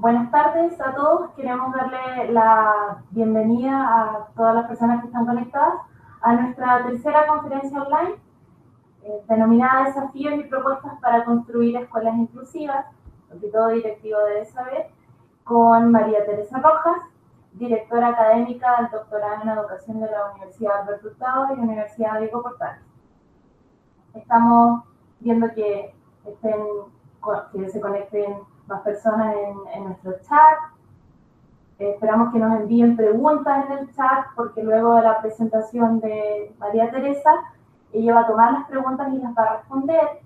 Buenas tardes a todos. Queremos darle la bienvenida a todas las personas que están conectadas a nuestra tercera conferencia online, denominada Desafíos y propuestas para construir escuelas inclusivas, lo que todo directivo debe saber, con María Teresa Rojas, directora académica del doctorado en educación de la Universidad Alberto Hurtado y la Universidad Diego Portales. Estamos viendo que se conecten más personas en nuestro chat. Esperamos que nos envíen preguntas en el chat, porque luego de la presentación de María Teresa, ella va a tomar las preguntas y las va a responder.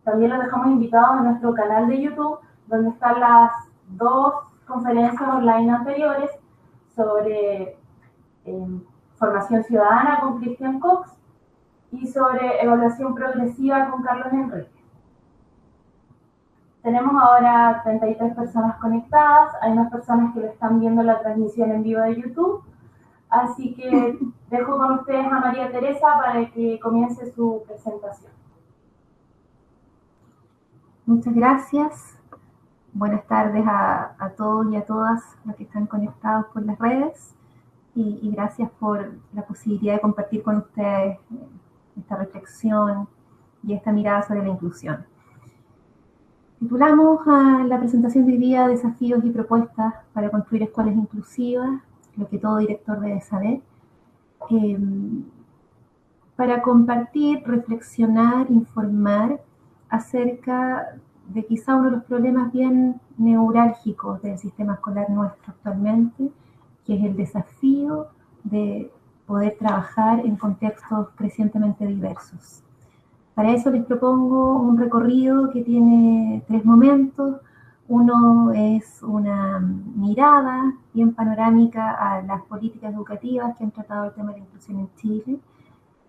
También los dejamos invitados a nuestro canal de YouTube, donde están las dos conferencias online anteriores sobre formación ciudadana con Cristian Cox y sobre evaluación progresiva con Carlos Enrique. Tenemos ahora 33 personas conectadas, hay más personas que lo están viendo la transmisión en vivo de YouTube, así que dejo con ustedes a María Teresa para que comience su presentación. Muchas gracias. Buenas tardes a todos y a todas los que están conectados por las redes y gracias por la posibilidad de compartir con ustedes esta reflexión y esta mirada sobre la inclusión. Titulamos a la presentación de hoy día Desafíos y propuestas para construir escuelas inclusivas, lo que todo director debe saber, para compartir, reflexionar, informar acerca de quizá uno de los problemas bien neurálgicos del sistema escolar nuestro actualmente, que es el desafío de poder trabajar en contextos crecientemente diversos. Para eso les propongo un recorrido que tiene 3 momentos. Uno es una mirada bien panorámica a las políticas educativas que han tratado el tema de la inclusión en Chile.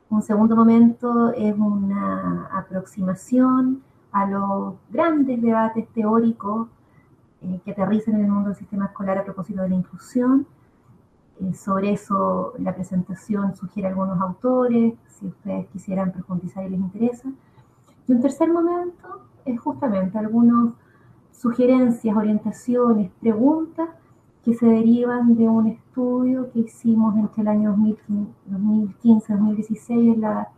Un segundo momento es una aproximación a los grandes debates teóricos que aterrizan en el mundo del sistema escolar a propósito de la inclusión. Sobre eso la presentación sugiere algunos autores, si ustedes quisieran profundizar y les interesa. Y un tercer momento es justamente algunas sugerencias, orientaciones, preguntas que se derivan de un estudio que hicimos entre el año 2015-2016 en la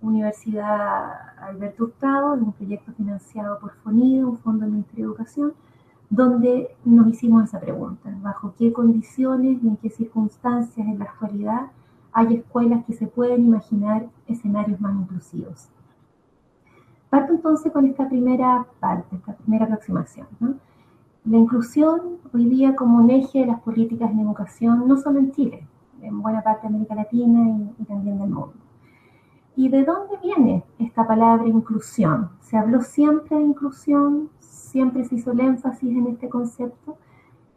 Universidad Alberto Hurtado, en un proyecto financiado por FONIDA, un fondo del Ministerio de Educación, donde nos hicimos esa pregunta: ¿bajo qué condiciones y en qué circunstancias en la actualidad hay escuelas que se pueden imaginar escenarios más inclusivos? Parto entonces con esta primera parte, esta primera aproximación, ¿no? La inclusión hoy día como un eje de las políticas en educación, no solo en Chile, en buena parte de América Latina y también del mundo. ¿Y de dónde viene esta palabra inclusión? Se habló siempre de inclusión, siempre se hizo el énfasis en este concepto,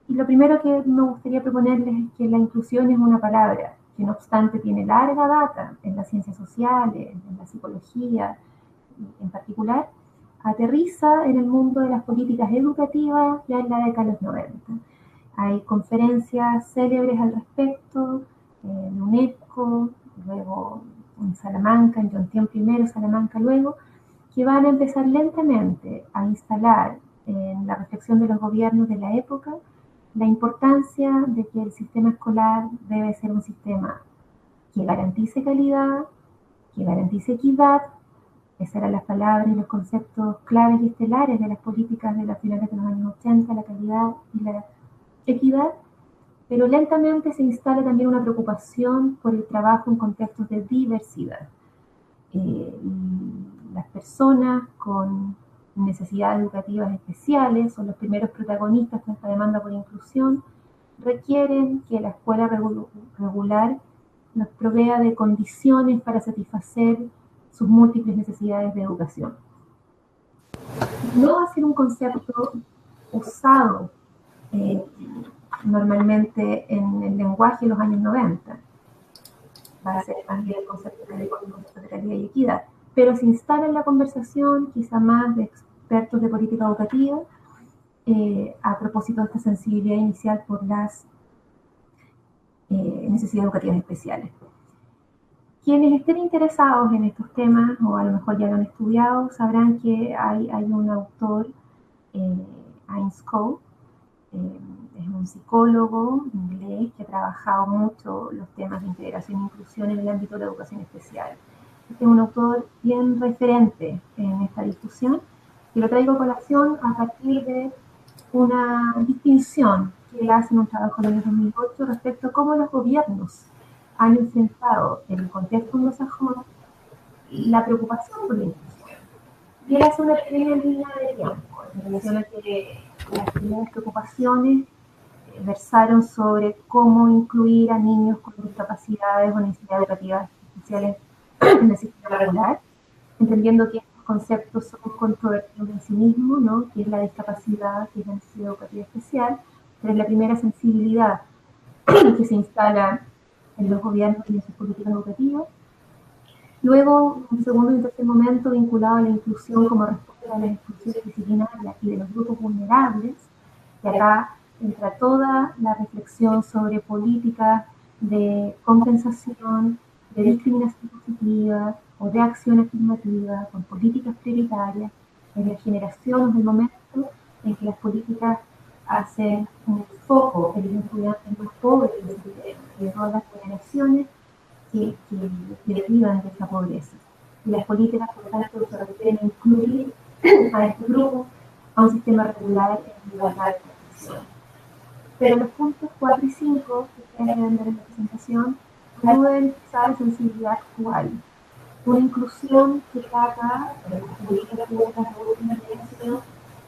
y lo primero que me gustaría proponerles es que la inclusión es una palabra que no obstante tiene larga data en las ciencias sociales, en la psicología en particular, aterriza en el mundo de las políticas educativas ya en la década de los 90. Hay conferencias célebres al respecto, en UNESCO, luego en Salamanca, en Yontián primero, Salamanca luego, que van a empezar lentamente a instalar en la reflexión de los gobiernos de la época la importancia de que el sistema escolar debe ser un sistema que garantice calidad, que garantice equidad. Esas eran las palabras y los conceptos claves y estelares de las políticas de las finales de los años 80, la calidad y la equidad, pero lentamente se instala también una preocupación por el trabajo en contextos de diversidad. Las personas con necesidades educativas especiales son los primeros protagonistas de esta demanda por inclusión, requieren que la escuela regular nos provea de condiciones para satisfacer sus múltiples necesidades de educación. No va a ser un concepto usado normalmente en el lenguaje de los años 90. Va a ser más bien el concepto de calidad y equidad, pero se instala en la conversación quizá más de expertos de política educativa a propósito de esta sensibilidad inicial por las necesidades educativas especiales. Quienes estén interesados en estos temas, o a lo mejor ya lo han estudiado, sabrán que hay un autor, hay James Cole. Es un psicólogo inglés que ha trabajado mucho los temas de integración e inclusión en el ámbito de la educación especial. Este es un autor bien referente en esta discusión y lo traigo a colación a partir de una distinción que él hace en un trabajo del año 2008 respecto a cómo los gobiernos han enfrentado en el contexto anglosajón la preocupación por la inclusión. Y él hace una pequeña línea de tiempo en relación a que las primeras preocupaciones versaron sobre cómo incluir a niños con discapacidades o necesidades educativas especiales en el sistema regular, entendiendo que estos conceptos son controvertidos en sí mismos, ¿no? Que es la discapacidad, que es la necesidad educativa especial, pero es la primera sensibilidad que se instala en los gobiernos y en sus políticas educativas. Luego, un segundo y un tercer momento vinculado a la inclusión como respuesta a las exclusiones disciplinarias y de los grupos vulnerables, y acá entra toda la reflexión sobre políticas de compensación, de discriminación positiva o de acción afirmativa, con políticas prioritarias, en la generación o en el momento en que las políticas hacen un foco en los estudiantes más pobres de todas las generaciones que derivan de esa pobreza. Y las políticas, por tanto, se refieren a incluir a este grupo a un sistema regular en igualdad de condiciones. Pero los puntos 4 y 5 que ustedes deben ver en la presentación ayudan a la sensibilidad actual. Una inclusión que trata de las políticas públicas de última generación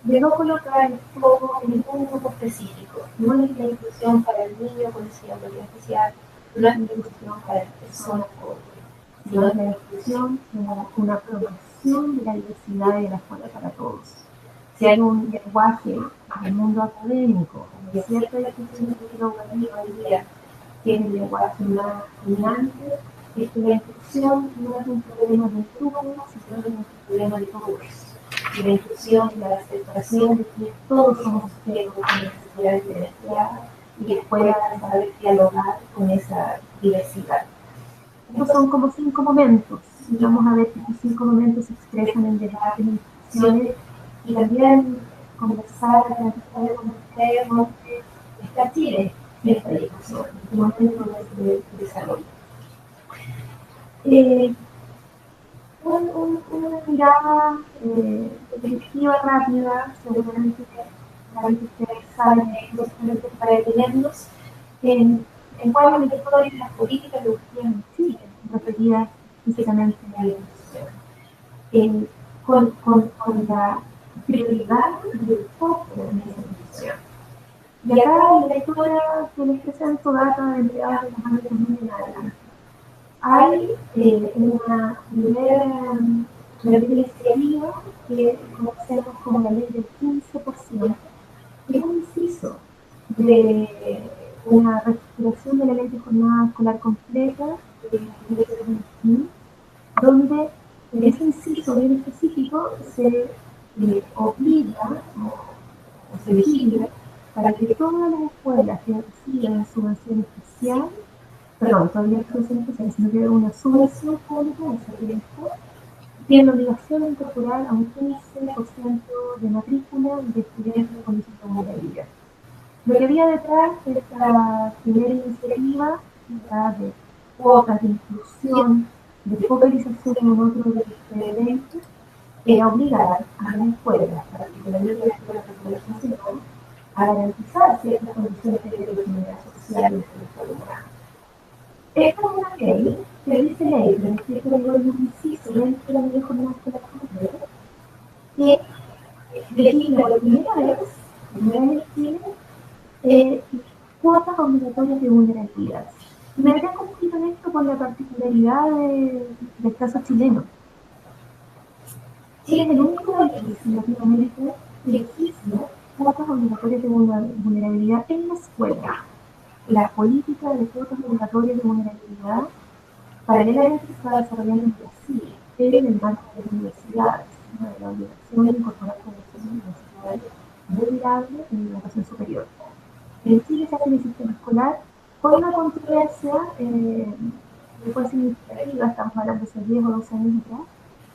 de no colocar el foco en ningún grupo específico. No es la inclusión para el niño con necesidad educativa especial, no es la inclusión para las personas pobres, sino es la inclusión en una promoción de la diversidad y de la escuela para todos. Si hay un lenguaje en el mundo académico, de cierta discusión educativa hoy día, que es el lenguaje más dominante, es que la inclusión no es un problema de grupos, sino es un problema de todos. Y la inclusión y la aceptación de que todos somos sujetos con necesidades diferenciadas y que puedan saber dialogar con esa diversidad. Estos son como 5 momentos, y vamos a ver que estos 5 momentos se expresan en debates, en discusiones, y también conversar, plantear con ustedes dónde está Chile en esta discusión, en este momento de desarrollo. Una mirada perspectiva rápida, seguramente que ustedes saben, para detenernos en cuál es la historia de las políticas educativas en Chile, referidas físicamente a la educación, con la prioridad del foco en esa educación. Y acá la lectura que les presento data de mediados de los años 2000 en adelante. Hay una primera iniciativa que conocemos como la ley del 15%, que es un inciso de una reestructuración de la ley de jornada escolar completa de 2020, donde en ese inciso bien específico se obliga o se vigila para que todas las escuelas que reciban subvención especial, perdón, todavía no subvención especial, sino que una subvención pública de servicio, tienen la obligación de incorporar a un 15% de matrícula de estudiantes de condición de vulnerabilidad. Lo que había detrás de esta primera iniciativa era de cuotas de inclusión, de focalización en un otro de eventos, era obligar a las escuelas, particularmente las escuelas de colegio nacional, a garantizar ciertas condiciones de proximidad social en su alumnado. Esta es una ley que dice ley, pero es que digo un inciso dentro de la ley de jornada escolar completa, que define por primera vez en Chile cuotas obligatorias de vulnerabilidad. Me detengo un poquito en esto por la particularidad del caso chileno. Chile es el único país en Latinoamérica que existe cuotas obligatorias de vulnerabilidad en la escuela. La política de cuotas obligatorias de vulnerabilidad paralelamente se está desarrollando en Brasil, pero en el marco de las universidades, ¿no? De la obligación de incorporar población universitaria vulnerable en la educación superior. En Chile se hace en el sistema escolar con una controversia que fue significativa, estamos hablando de hace 10 o 12 años atrás,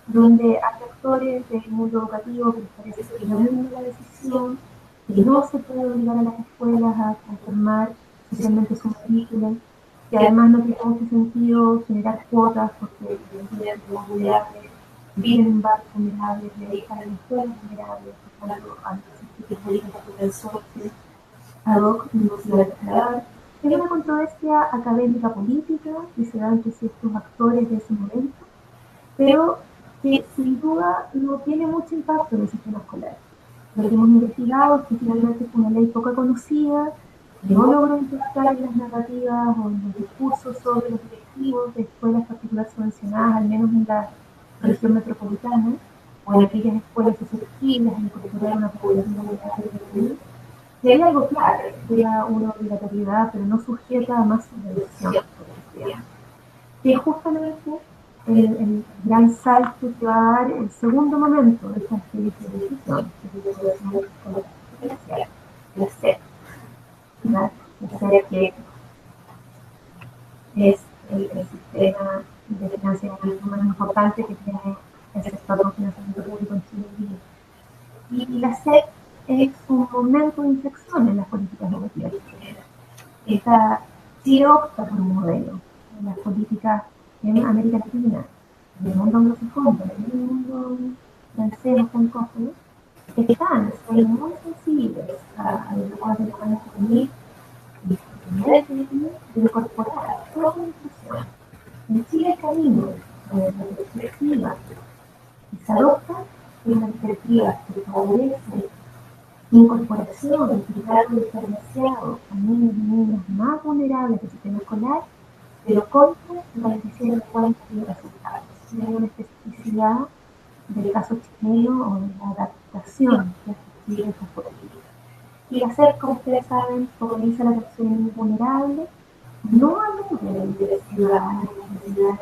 donde hay actores del mundo educativo que les parece que no es la decisión, que no se puede obligar a las escuelas a transformar socialmente su currículum, que además no tiene mucho sentido generar cuotas porque las vulnerables viven en barrios vulnerables, dedican a las escuelas vulnerables, por tanto, a los políticas de consorcio ad hoc no se va a trasladar. Es una controversia académica política que se da entre ciertos actores de ese momento, pero que sin duda no tiene mucho impacto en el sistema escolar. Lo que hemos investigado es que finalmente fue una ley poco conocida, que no logró impactar en las narrativas o en los discursos sobre los directivos de escuelas particulares subvencionadas, al menos en la región metropolitana, o en aquellas escuelas susceptibles a incorporar una población vulnerable. Y hay algo claro, era una obligatoriedad, pero no sujeta a más subvención, que es justamente el gran salto que va a dar el segundo momento de esta decisión, que es la SEP, que es el sistema de financiamiento más importante que tiene el sector de financiamiento público en Chile. Y la SEP es un momento de inflexión en las políticas educativas. Chile opta por un modelo en las políticas en América Latina, en el mundo anglosajón, en el mundo francés o francófono, que están muy sensibles a los lugares de los años 2000 y de incorporar toda la inclusión. En Chile el camino de la perspectiva que se adopta es una perspectiva que favorece incorporación, cuidado diferenciado a niños y niñas más vulnerables del sistema escolar, pero contra la decisión de cuáles son los resultados. Hay una especificidad del caso chileno o de la adaptación que ha sido estas políticas. Y hacer, como ustedes saben, focaliza la atención vulnerable, no alude a la diversidad, a la necesidad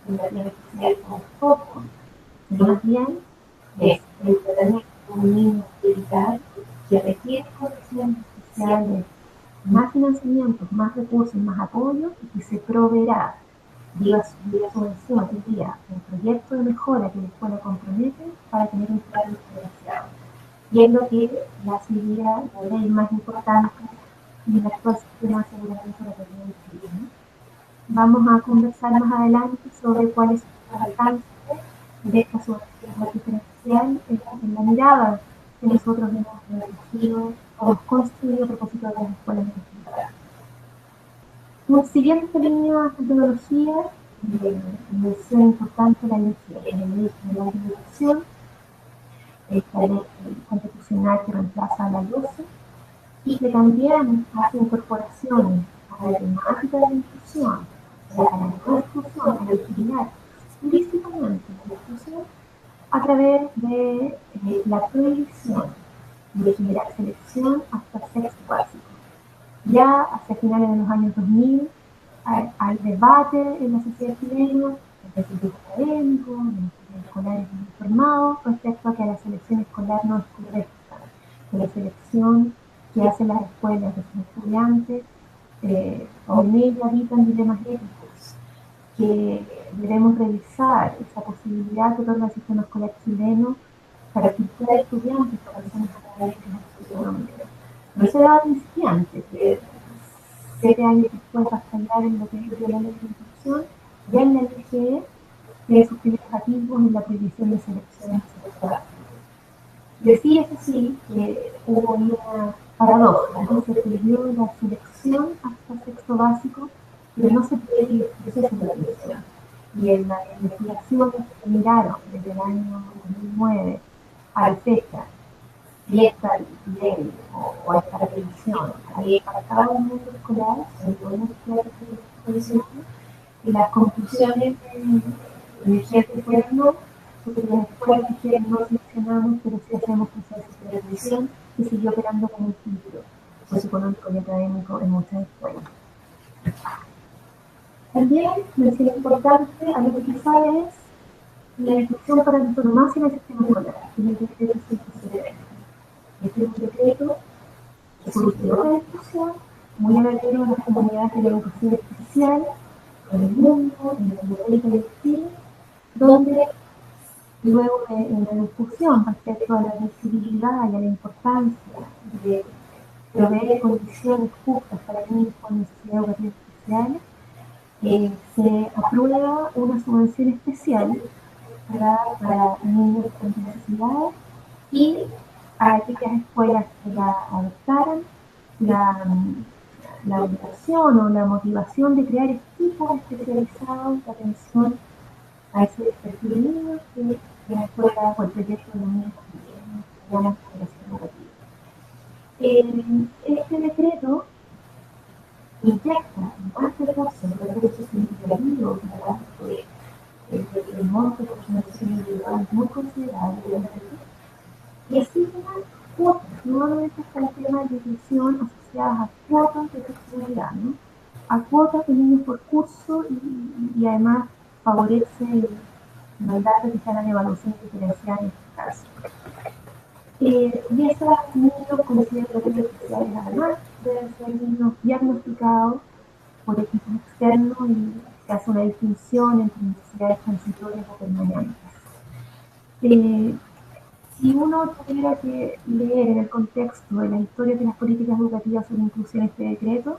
de la especial como foco, sino bien es el tratamiento de un niño militar que requiere correcciones especiales, más financiamiento, más recursos, más apoyo, y que se proveerá vía subvención y vía el proyecto de mejora que la escuela compromete para tener un plan diferenciado. Y es lo que la sería la ley más importante del actual sistema de aseguramiento de la calidad de Chile. Vamos a conversar más adelante sobre cuáles son los alcances de esta subvención diferencial en la mirada que nosotros hemos elegido o hemos construido a propósito de las escuelas de siguiente esta línea de metodología, mención importante la ley de la educación, esta ley constitucional que reemplaza a la 12 y que también hace incorporaciones a la temática de la inclusión, a la no exclusión, a discriminar explícitamente la inclusión a través de la prohibición de generar selección hasta sexto básico. Ya hacia finales de los años 2000 hay debate en la sociedad chilena, en el grupo académico, en los escolares informados, respecto a que la selección escolar no es correcta, que la selección que hacen las escuelas de sus estudiantes o en ella habitan dilemas éticos, que debemos revisar esa posibilidad que otorga el sistema escolar chileno para que cada estudiante para personas académicas no se da incipiente, que 7 años después va a estallar en lo que es la ley de inclusión, ya en la LGE tiene sus primeros atisbos en la prohibición de selecciones sexuales. Decir eso sí que hubo una paradoja, ¿no? Se prohibió la selección hasta sexto básico, pero no se prohibió el proceso de la selección. Y en las investigaciones que miraron desde el año 2009 a la fecha, y esta ley o esta revisión para cada momento escolar, sobre todo en las escuelas y las conclusiones vigentes fueron no, porque las escuelas dijeron no seleccionamos, pero sí hacemos procesos de revisión que siguió operando como un filtro socioeconómico y académico en muchas escuelas. También mención importante a lo que quizá es la instrucción para la autonomía en el sistema escolar, que es el decreto 170. Este es un decreto que surgió de la discusión muy alertero en las comunidades de la educación especial, en el mundo, en la biblioteca de Chile, donde luego de una discusión respecto a la visibilidad y a la importancia de proveer condiciones justas para niños con necesidades educativas especiales, se aprueba una subvención especial para niños con necesidades y a aquellas escuelas que la adoptaran la obligación o la motivación de crear equipos especializados de atención a ese perfil de niños que la escuela o el proyecto de niños que llama cooperación educativa. Este decreto inyecta más recursos, recursos significativos, el monto de financiación individual muy considerable, y asigna cuotas, nuevamente está el tema de inclusión asociadas a cuotas de flexibilidad, ¿no? A cuotas de niños por curso y además favorece el mandato que se hagan evaluaciones diferenciadas en este caso. Y esos niños con necesidades especiales además deben ser niños diagnosticados por equipos externos y se hace una distinción entre necesidades transitorias o permanentes. Si uno tuviera que leer en el contexto de la historia de las políticas educativas sobre inclusión este decreto,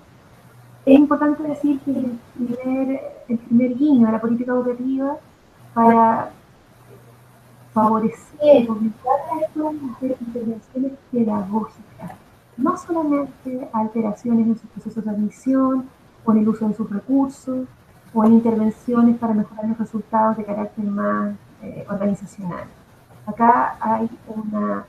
es importante decir que el primer guiño a la política educativa para favorecer, obligar a las escuelas a hacer intervenciones pedagógicas, no solamente alteraciones en sus procesos de admisión, o en el uso de sus recursos, o en intervenciones para mejorar los resultados de carácter más organizacional. Acá hay una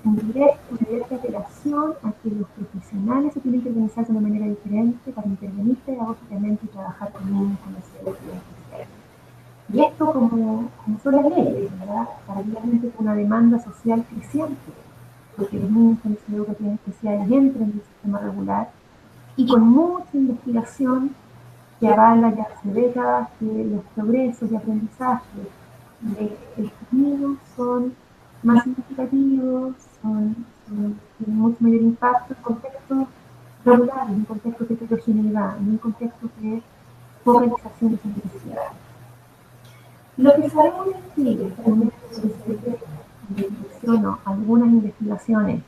directa apelación a que los profesionales se tienen que organizarse de una manera diferente para intervenir pedagógicamente y trabajar con niños con necesidades especiales. Y esto, como son las leyes, ¿verdad? Paralelamente con una demanda social creciente, porque los niños con necesidades educativas especiales entran en el sistema regular y con mucha investigación que avala ya hace décadas que los progresos y aprendizaje de estos niños son más significativos, tienen mucho mayor impacto en contextos regulares, en contextos de heterogeneidad, en un contexto de focalización de sus necesidades. Lo que sabemos en Chile, menciono algunas investigaciones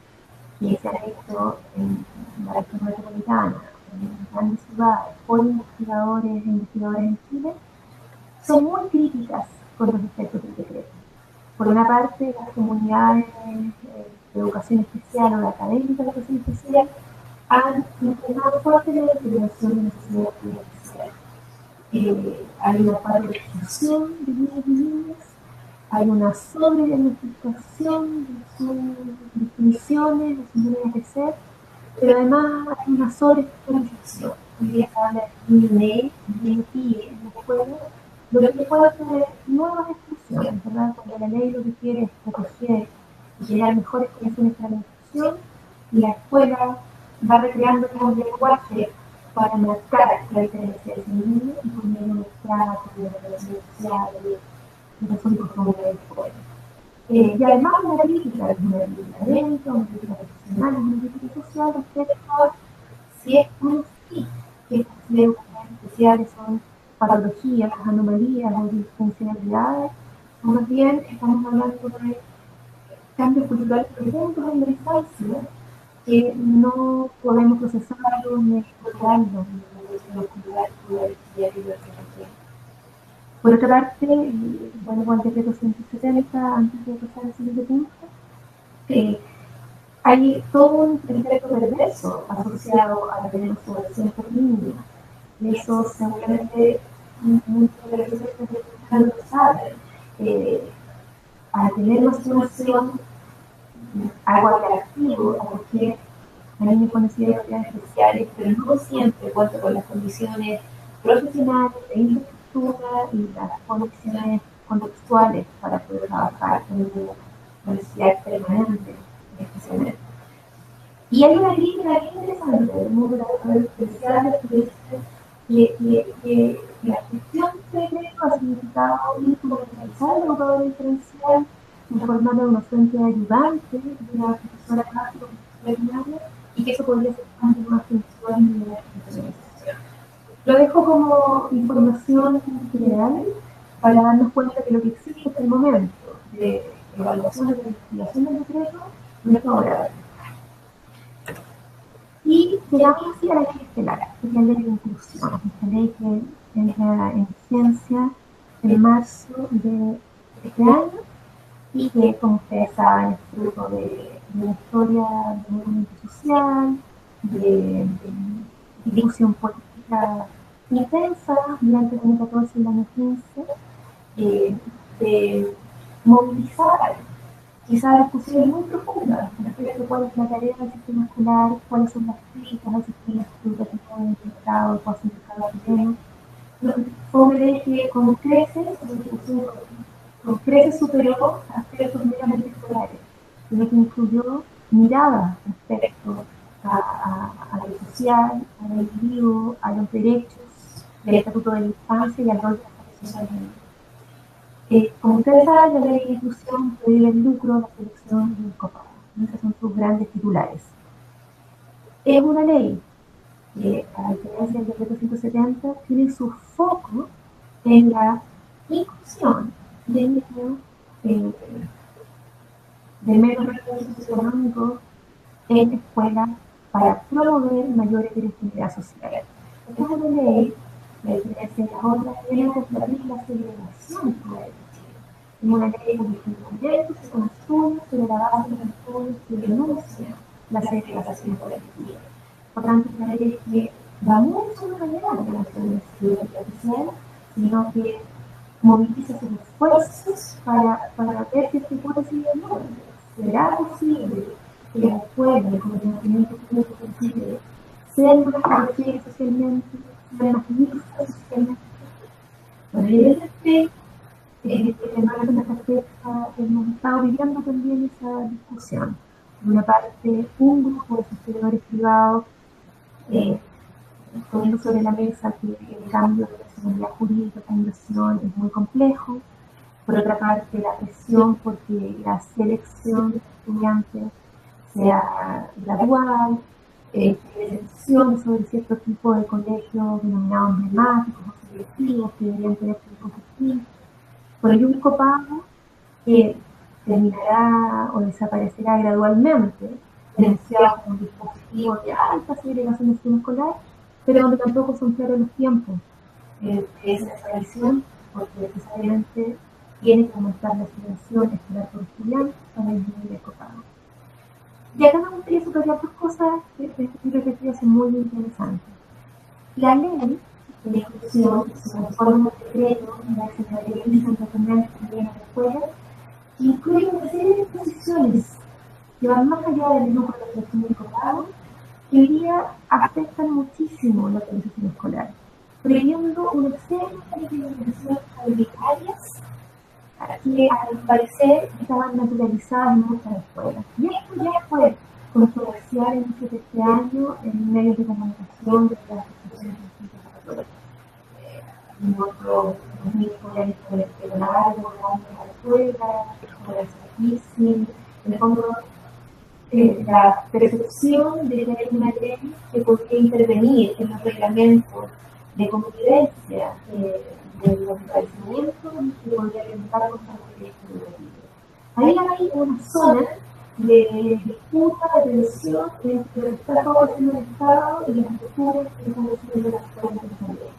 que se han hecho en la región metropolitana, en grandes ciudades, por investigadores e investigadoras en Chile, son muy críticas con los efectos del decreto. Por una parte, las comunidades de educación especial o de académica de educación especial han implementado fuertemente la intervención de necesidades especiales. Hay una patologización de niños y niñas, hay una sobrediagnosticación de sus definiciones, de sus maneras de ser, pero además hay una sobreespecialización. Hoy día se habla de INE, INPI en la escuela, lo que puede tener nuevas exclusiones, ¿verdad? Cuando la ley lo que quiere es proteger y crear mejores condiciones para la inclusión, y la escuela va recreando un lenguaje para marcar la diferencia de ese niño y poner un estrato de relación social, de razón por favor de la escuela. Y además una crítica, una crítica académica, una crítica profesional, una crítica social respecto a si es así que estas educaciones especiales son patologías, anomalías o disfuncionalidades, o más bien estamos hablando de cambios culturales profundos en la infancia que no podemos procesarlos ni explorarlos Por otra parte, vuelvo al decreto 170, antes de pasar al siguiente punto, hay todo un efecto perverso asociado a la subvención por niño. Y eso seguramente muchos de los efectos no lo saben. Al tener más subvención, algo atractivo a cualquier a niños con necesidades especiales, pero no siempre cuenta con las condiciones profesionales, de infraestructura y las condiciones contextuales para poder trabajar con niños con necesidades permanentes, especialmente. Y hay una crítica bien interesante del mundo de las educadoras especiales que dice que la gestión de decreto ha significado instrumentalizar la educadora diferencial, informarla de una fuente ayudante de la profesora básica primaria, y que eso podría ser más funcional de la especialización. Lo dejo como información general para darnos cuenta que lo que existe el momento de evaluación de la investigación del decreto no es favorable. Y llegamos así a la ley estelar, que es la ley de inclusión, esta ley que entra en vigencia en marzo de este año y que, como ustedes saben, es fruto de una historia de movimiento social, de discusión política intensa durante el año 14 y el año 15, de movilizar quizás discusiones muy profundas respecto a cuál es la tarea del sistema escolar, cuáles son las críticas al sistema educativo integrado y cuál significado tenemos. Fue una ley que con creces superó aspectos meramente escolares, sino que incluyó miradas respecto a lo social, al individuo, a los derechos, del estatuto de la infancia y al rol de las profesionales. Como ustedes saben, la ley de inclusión prohíbe el lucro, la selección y el copago. Esos son sus grandes titulares. Es una ley que, a diferencia del decreto 170, tiene su foco en la inclusión de niños de menos recursos económicos en escuelas para promover mayor equidad social. Esta es una ley, a diferencia de las otras, viene a combatir la segregación escolar de Chile. Es una ley cuyo fundamento se construye sobre la base de los estudios que denuncian la segregación colectiva. Por tanto, es una ley que va mucho más allá de la segregación social, sino que moviliza sus esfuerzos para ver si este hipótesis de no será posible que las escuelas de conocimiento público en Chile sean más favorecidas socialmente, sean más justas socialmente. Bueno, y en este marco de esta fecha hemos estado viviendo también esa discusión. Por una parte, un grupo de sostenedores privados poniendo sobre la mesa que el cambio de la seguridad jurídica de inversión es muy complejo. Por otra parte, la presión porque la selección de estudiantes sea gradual, selección sobre cierto tipo de colegios denominados emblemáticos o selectivos que deberían tener públicos distintos. Por ello, un copago que terminará o desaparecerá gradualmente, denunciado como un dispositivo de alta segregación del sistema escolar, pero donde tampoco son claros los tiempos de esa desaparición, porque necesariamente tiene que aumentar la subvención escolar por estudiante para disminuir el copago. Y acá me gustaría subrayar dos cosas que creo que son muy interesantes. La ley de inclusión, se transforma en decreto, la Secretaría de Educación también en la escuela, incluye una serie de disposiciones que van más allá del lucro de la selección del copago, que hoy día afectan muchísimo la organización escolar, prohibiendo una serie de discriminaciones arbitrarias que al parecer estaban naturalizadas en muchas escuelas. Y esto ya fue controversial en este año en medios de comunicación de las instituciones católicas. Nosotros nos vinculamos con el tribunal, con la escuela, con el servicio, en el fondo la percepción de que hay una ley que podría intervenir en los reglamentos de convivencia de los establecimientos y que podría atentar contra los derechos educativos. Ahí hay una zona de disputa, de tensión entre lo que está favoreciendo el Estado y las estructuras que están recibiendo las escuelas también.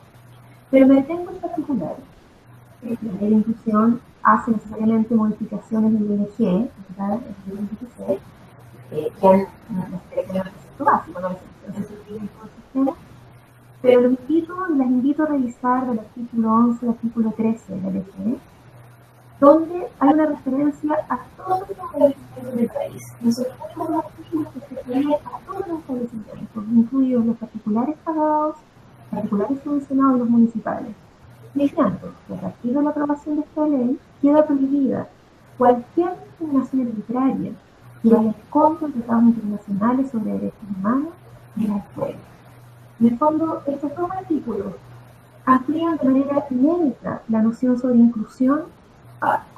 Pero me detengo en particular. La ley de inclusión hace necesariamente modificaciones en el ING, ¿verdad? En el 2016, que han seleccionado el concepto básico, no se subdivide todo el sistema, pero los invito y las invito a revisar del artículo 11 al artículo 13 de la ley, donde hay una referencia a todos los establecimientos del país. Nosotros tenemos los artículos que se refieren a todos los establecimientos, incluidos los particulares pagados, particulares subvencionados y los municipales, diciendo que a partir de la aprobación de esta ley queda prohibida cualquier discriminación arbitraria que vaya en contra de tratados internacionales sobre derechos humanos en la escuela. En el fondo, estos dos artículos amplían de manera inédita la noción sobre inclusión,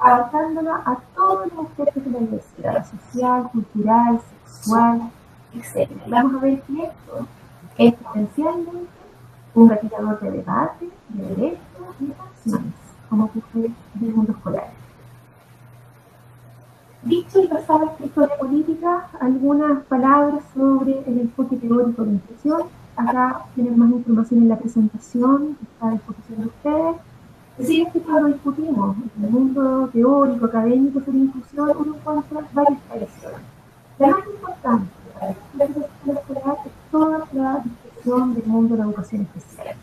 adaptándola a todos los aspectos de la diversidad social, cultural, sexual, etc. Vamos a ver que esto es potencialmente un respirador de debate, de derechos y de acciones, como ocurre en el mundo escolar. Dicho y pasada esta historia política, algunas palabras sobre el enfoque teórico de inclusión. Acá tienen más información en la presentación que está a disposición de ustedes. Si es que lo discutimos en el mundo teórico, académico sobre inclusión, uno encuentra varias tradiciones. La más importante para la educación escolar es toda la discusión del mundo de la educación especial.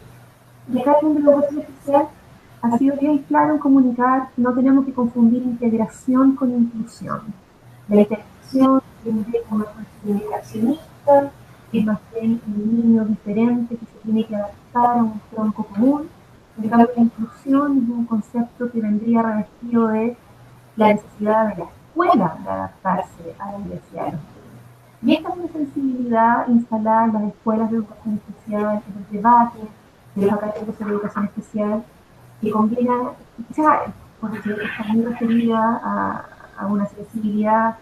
Y acá el mundo de la educación especial ha sido bien claro en comunicar que no tenemos que confundir integración con inclusión. La integración tiene que ver con una cuestión accionista, que es más bien un niño diferente que se tiene que adaptar a un tronco común. En cambio, la inclusión es un concepto que vendría revestido de la necesidad de la escuela de adaptarse a la diversidad de los niños. Y esta es una sensibilidad instalada en las escuelas de educación especial, en los debates de los académicos de educación especial, que combina, porque está muy referida a una sensibilidad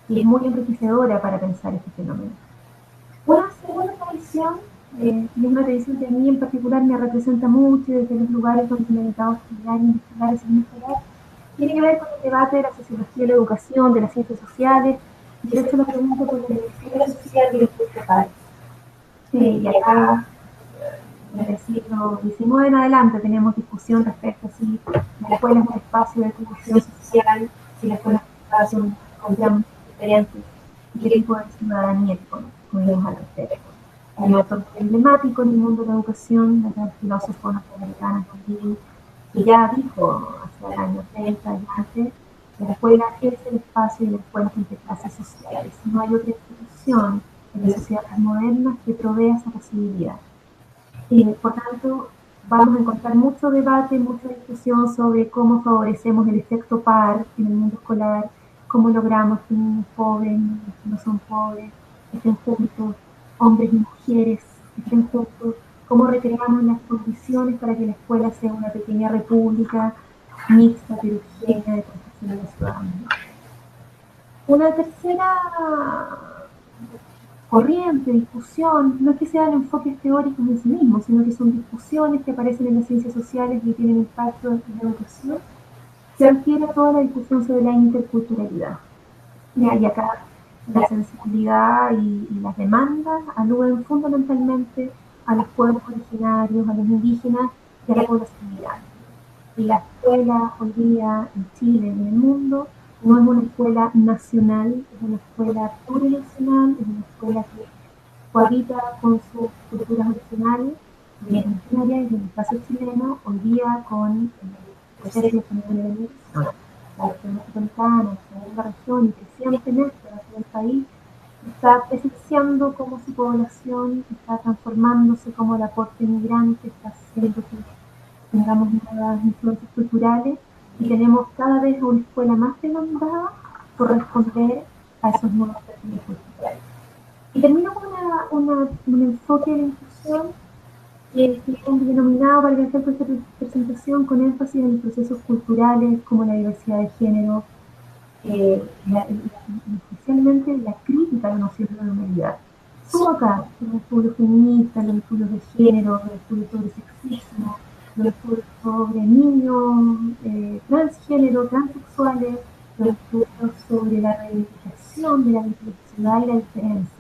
que es muy enriquecedora para pensar este fenómeno. Una segunda tradición, y es una tradición que a mí en particular me representa mucho desde los lugares donde me he dedicado a estudiar y investigar ese escolar, tiene que ver con el debate de la sociología de la educación, de las ciencias sociales, y de hecho lo pregunto por la historia social de los padres. Y acá, desde el siglo XIX en adelante, tenemos discusión respecto a si la escuela es un espacio de cohesión social, si la escuela es un espacio con planos diferentes, y qué tipo de ciudadanía ponemos al respecto. Hay un autor emblemático en el mundo de la educación, el filósofo norteamericano que ya dijo hacia el año 30 y antes, que la escuela es el espacio de encuentro entre clases sociales. No hay otra institución en las sociedades modernas que provea esa posibilidad. Por tanto, vamos a encontrar mucho debate, mucha discusión sobre cómo favorecemos el efecto par en el mundo escolar, cómo logramos que niños pobres, niños que no son pobres, estén juntos, hombres y mujeres estén juntos, cómo recreamos las condiciones para que la escuela sea una pequeña república mixta, heterogénea de construcción de la ciudadanía. Una tercera corriente, discusión, no es que sean enfoques teóricos en sí mismos, sino que son discusiones que aparecen en las ciencias sociales y tienen impacto en la educación, se refiere a toda la discusión sobre la interculturalidad. Y acá la sensibilidad y las demandas aluden fundamentalmente a los pueblos originarios, a los indígenas y a la población migrante. Y la escuela hoy día en Chile y en el mundo no es una escuela nacional, es una escuela plurinacional, es una escuela que cohabita con sus culturas originales y originarias, y en el caso chileno, hoy día con el proceso de migración, la región metropolitana, la segunda región, y crecientemente hacia el país, está presenciando cómo su población está transformándose, como el aporte migrante está haciendo que tengamos nuevas influencias culturales y tenemos cada vez una escuela más demandada por responder a esos nuevos perfiles culturales. Y termino con un enfoque de inclusión que es denominado para hacer esta presentación con énfasis en procesos culturales como la diversidad de género, especialmente la crítica a la noción de la humanidad. Subo acá los estudios feministas, los estudios de género, los estudios sobre sexismo, los estudios sobre niños transgénero, transexuales, los estudios sobre la reivindicación de la diversidad y la diferencia.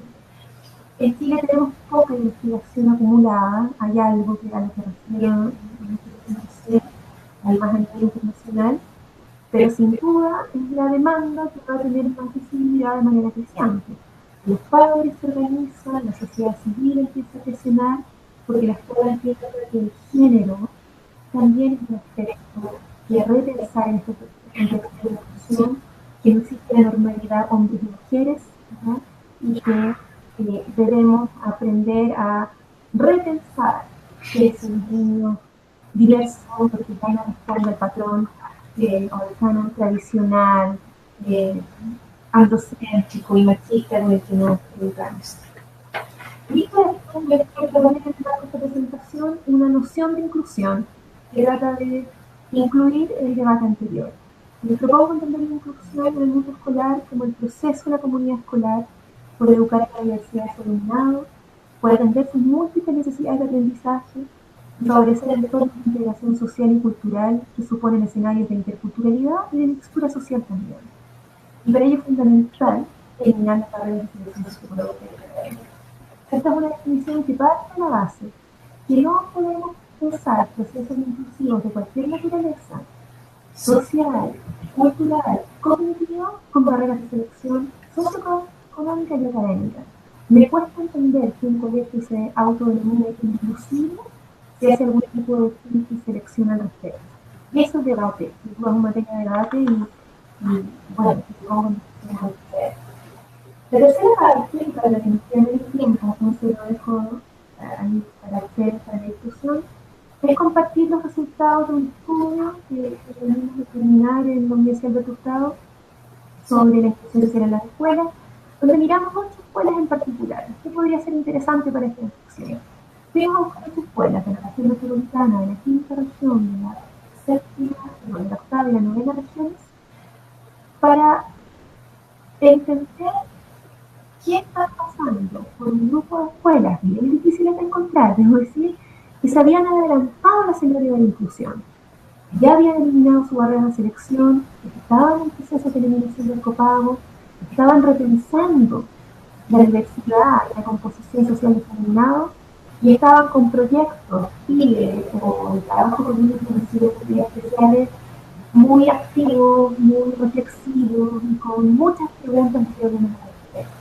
En Chile tenemos poca investigación acumulada, hay algo que a lo que refiero además a nivel internacional, pero sin duda es la demanda que va a tener más visibilidad de manera creciente. Los padres se organizan, la sociedad civil empieza a presionar, porque la escuela empieza a ver que el género también es un aspecto que repensar en este contexto de educación, que no existe la normalidad hombres y mujeres, ¿no? Y que debemos aprender a repensar que es un niño diverso, porque ya no responde al patrón o al canon tradicional, androcéntrico y machista con el que nos educamos. Y esto es proponer en esta presentación una noción de inclusión que trata de incluir el debate anterior. Les propongo entender la inclusión en el mundo escolar como el proceso de la comunidad escolar por educar a la diversidad de su alumnado, por atender sus múltiples necesidades de aprendizaje y favorecer entornos de integración social y cultural que suponen escenarios de interculturalidad y de mixtura social también. Y para ello es fundamental eliminar las barreras de selección sociológica y académica. Esta es una definición que parte de la base, que no podemos pensar procesos inclusivos de cualquier naturaleza, social, cultural, cognitiva, con barreras de selección socioeconómica y académica. Me cuesta entender que un colegio se autodenomine inclusivo si hace algún tipo de filtro y selección al respecto. Y eso es debate, es una materia de debate y bueno, supongo que no ustedes. La tercera parte, y para la que nos queda el tiempo, no se lo dejo ahí para ustedes, para la discusión, es compartir los resultados de un estudio que venimos a terminar en la Universidad de Hurtado sobre la inclusión social en las escuelas, donde miramos 8 escuelas en particular. ¿Qué podría ser interesante para esta discusión? Fuimos a 8 escuelas de la región metropolitana, de la quinta región, de la séptima, de la octava y la novena regiones, para entender qué está pasando con un grupo de escuelas bien difíciles de encontrar, debo decir, que se habían adelantado a la escenario de la inclusión. Ya habían eliminado su barrera de selección, estaban en proceso de eliminación del copago, estaban repensando la diversidad y la composición social de su alumnado y estaban con proyectos o el trabajo con niños con necesidades especiales muy activos, muy reflexivos y con muchas preguntas y problemas al respecto.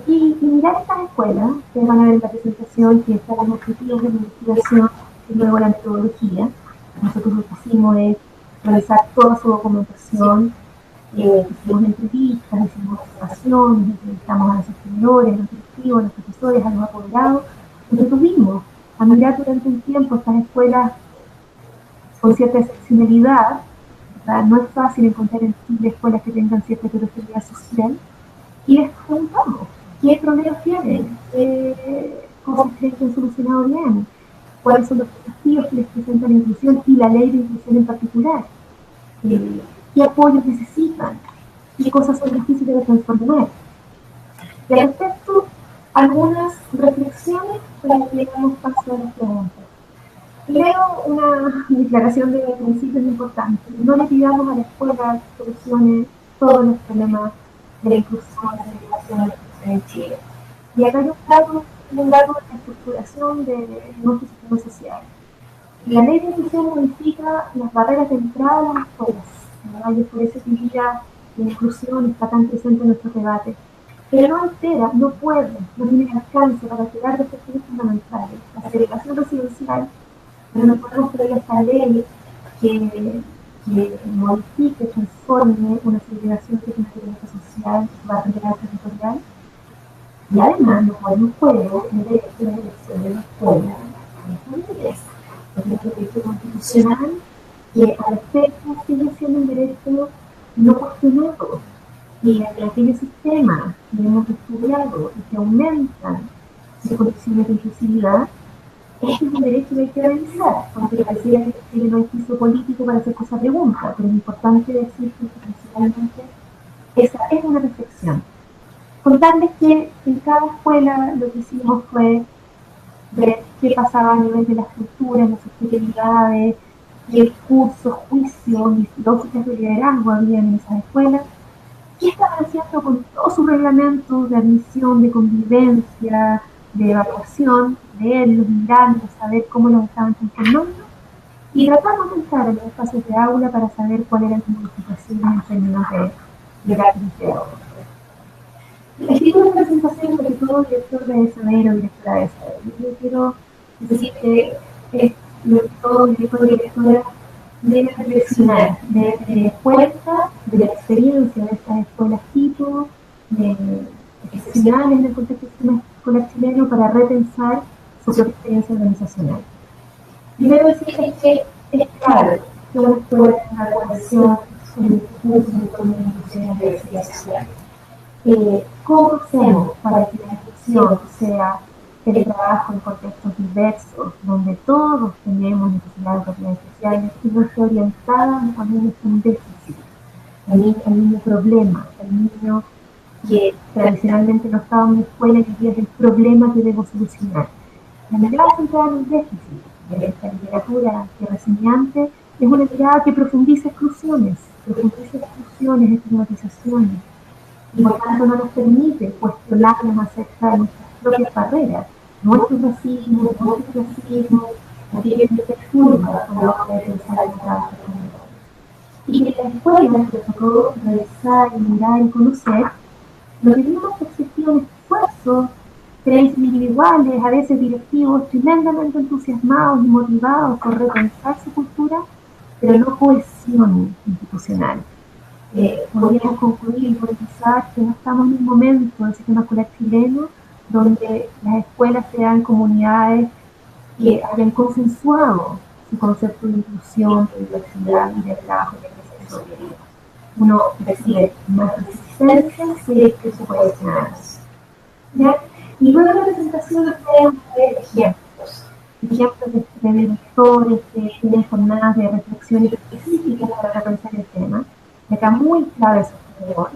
Y mirar estas escuelas, que van a ver en la presentación, que están en objetivos de la investigación y luego la metodología. Nosotros lo que hicimos es realizar toda su documentación, hicimos entrevistas, hicimos observaciones, entrevistamos a los sostenedores, a los directivos, a los profesores, a los apoderados, donde tuvimos a mirar durante un tiempo estas escuelas con cierta excepcionalidad. No es fácil encontrar en Chile escuelas que tengan cierta heterogeneidad social, y les preguntamos qué problemas tienen, cómo creen que han solucionado bien, cuáles son los desafíos que les presenta la inclusión y la ley de inclusión en particular, qué apoyos necesitan, qué cosas son difíciles de transformar. Y al respecto, algunas reflexiones para que demos paso a las preguntas. Leo una declaración de principios importantes. No le pidamos a la escuela que solucione todos los problemas de la inclusión, de la segregación en Chile. Y acá hay un dato de la estructuración de nuestro sistema social. La ley de inclusión modifica las barreras de entrada a las escuelas. Y es por eso que la inclusión está tan presente en nuestro debate. Pero no altera, no puede, no tiene alcance para alterar los objetivos fundamentales. La segregación residencial, pero no podemos creer esta ley que modifique, transforme una segregación que es una segregación social, barrera territorial. Y además no podemos el derecho de la elección de la escuela es un derecho constitucional que al efecto sigue siendo un derecho no cuestionado. Y en aquellos sistemas que hemos estudiado y que aumentan sus condiciones de inclusividad, este es un derecho que hay que revisar, porque pareciera que Chile no hay piso político para hacer esa pregunta, pero es importante decir que principalmente esa es una reflexión. Contarles que en cada escuela lo que hicimos fue ver qué pasaba a nivel de las culturas, las subjetividades, qué discursos, juicios y lógicas de liderazgo había en esas escuelas, qué estaban haciendo con todos sus reglamentos de admisión, de convivencia, de evaluación, leerlos, mirarlos, saber cómo los estaban transformando y tratamos de entrar en los espacios de aula para saber cuáles eran sus modificaciones en términos de características. El tipo de presentación, sobre todo director de saber o directora de saber. Yo quiero decir que todo director y directora debe reflexionar, debe tener cuenta de la experiencia de estas escuelas tipo, excepcionales en el contexto del sistema escolar chileno para repensar su propia experiencia organizacional. Primero decir que es claro que una escuela es una relación con el discurso de la inclusión y la diversidad social. ¿Cómo hacemos para que la inclusión sea el trabajo en contextos diversos, donde todos tenemos necesidades educativas especiales y no esté orientada a niños con déficit, al niño problema, al niño que tradicionalmente no estaba en la escuela y que es el problema que debo solucionar? La mirada centrada en el déficit de esta literatura que reseñante Es una mirada que profundiza exclusiones, estigmatizaciones, y por tanto no nos permite cuestionarnos acerca de nuestras propias barreras, nuestro racismo, aquello que perturba a la hora de pensar en cada comunidad. Y que en la escuela nos tocó revisar, mirar y conocer, lo que vimos que existía un esfuerzo, creencias individuales, a veces directivos, tremendamente entusiasmados y motivados por repensar su cultura, pero no cohesión institucional. Podríamos concluir y politizar que no estamos en un momento del sistema escolar chileno donde las escuelas sean comunidades que hayan consensuado su concepto de inclusión, de diversidad y de trabajo de crecimiento. Uno recibe más resistencias que se puede hacer. Y luego la presentación nos podemos ver ejemplos de directores que tienen jornadas de reflexión específicas para repensar el tema. Y acá muy clave el sostenedor.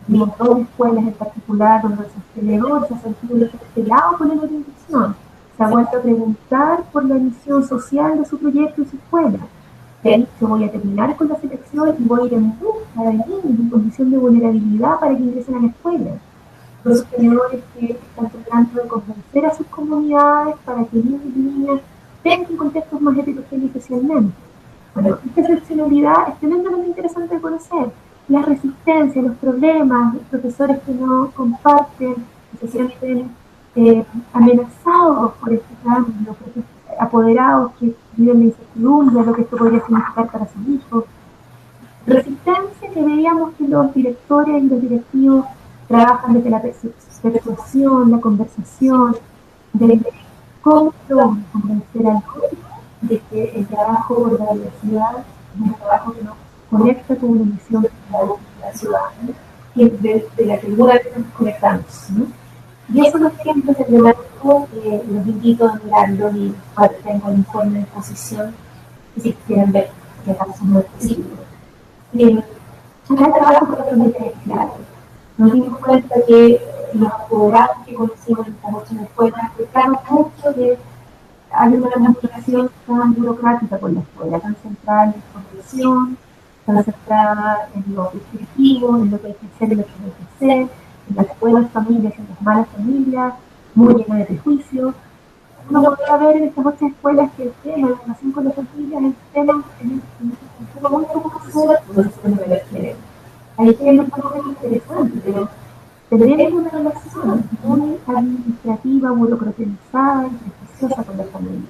Vimos dos escuelas en particular donde el sostenedor se ha sentido interpelado con la orientación. Se ha vuelto a preguntar por la misión social de su proyecto y su escuela. Se ha dicho, voy a terminar con la selección y voy a ir en busca de niños en condición de vulnerabilidad para que ingresen a la escuela. Los sostenedores que están tratando de convencer a sus comunidades para que niños y niñas tengan contextos más heterogéneos especialmente. Bueno, esta excepcionalidad es tremendamente interesante de conocer. Las resistencias, los problemas, los profesores que no comparten, que se sienten amenazados por este cambio, los apoderados que viven la incertidumbre, lo que esto podría significar para sus hijos. Resistencia que veíamos que los directores y los directivos trabajan desde la persuasión, la conversación, desde cómo convencer al público de que el trabajo por la diversidad es un trabajo que nos conecta con una misión de la ciudadanía y de la que luego nos conectamos, ¿no? Y esos ejemplos emblemáticos los invito a mirarlo y ahora tengo el informe de exposición si quieren ver qué casos muy específicos. Acá el trabajo totalmente es claro. Nos dimos cuenta que los apoderados que conocimos en estas 8 escuelas explicaron mucho de hay una comunicación tan burocrática con la escuela, tan central en la formación, tan centrada en lo descriptivo, en lo que hay que hacer y lo que no hay que hacer, en las buenas familias, en las malas familias, muy llena de prejuicios. Uno podría ver en estas 8 escuelas que el tema de la relación con las familias es un tema muy poco suelto, no se puede ver. Hay temas muy interesantes, pero tenemos una relación muy administrativa, burocratizada y prejuiciosa con la familia.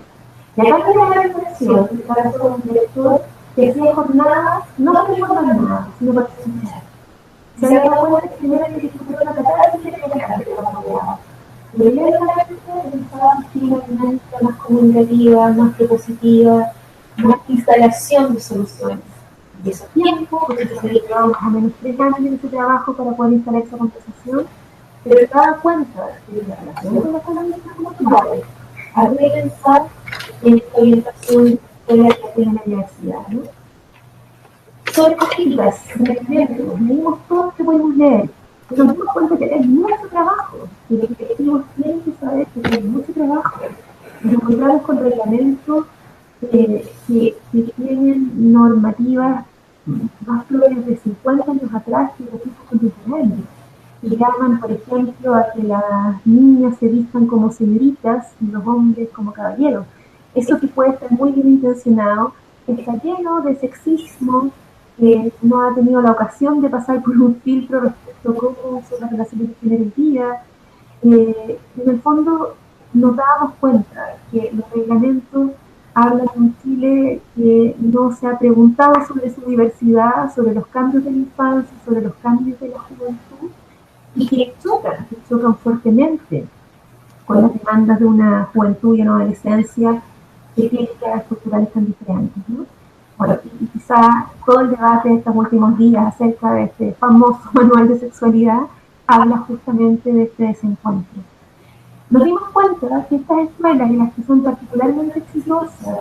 Y acá hay una relación, en el caso de un director, que hacía jornadas no para informar nada, sino para escuchar. Se había dado cuenta que primero había que discutir una catástrofe y que había que hacer. Pero ya de la gente pensaba en una dinámica más comunicativa, más propositiva, más instalación de soluciones. Y ese tiempo, porque se llevaba más o menos 3 años en ese trabajo para poder instalar esa conversación, pero se daba cuenta de la relación con la familia como clave a repensar en esta orientación de la que tiene la diversidad, ¿no? Sobre políticas, leímos todo lo que podemos leer, pero nos dimos cuenta que hay mucho trabajo, y los directivos tienen que saber que hay mucho trabajo. Nos encontramos con reglamentos que tienen normativas más propias de 50 años atrás que los tiempos contemporáneos. Y llaman, por ejemplo, a que las niñas se vistan como señoritas y los hombres como caballeros. Eso que puede estar muy bien intencionado está lleno de sexismo, que no ha tenido la ocasión de pasar por un filtro respecto a cómo son las relaciones de género hoy día. En el fondo nos dábamos cuenta que los reglamentos hablan de un Chile que no se ha preguntado sobre su diversidad, sobre los cambios de la infancia, sobre los cambios de la juventud, y que chocan fuertemente con las demandas de una juventud y una adolescencia que tiene cargas culturales tan diferentes, ¿no? Bueno, y quizá todo el debate de estos últimos días acerca de este famoso manual de sexualidad habla justamente de este desencuentro. Nos dimos cuenta que estas escuelas, y las que son particularmente exitosas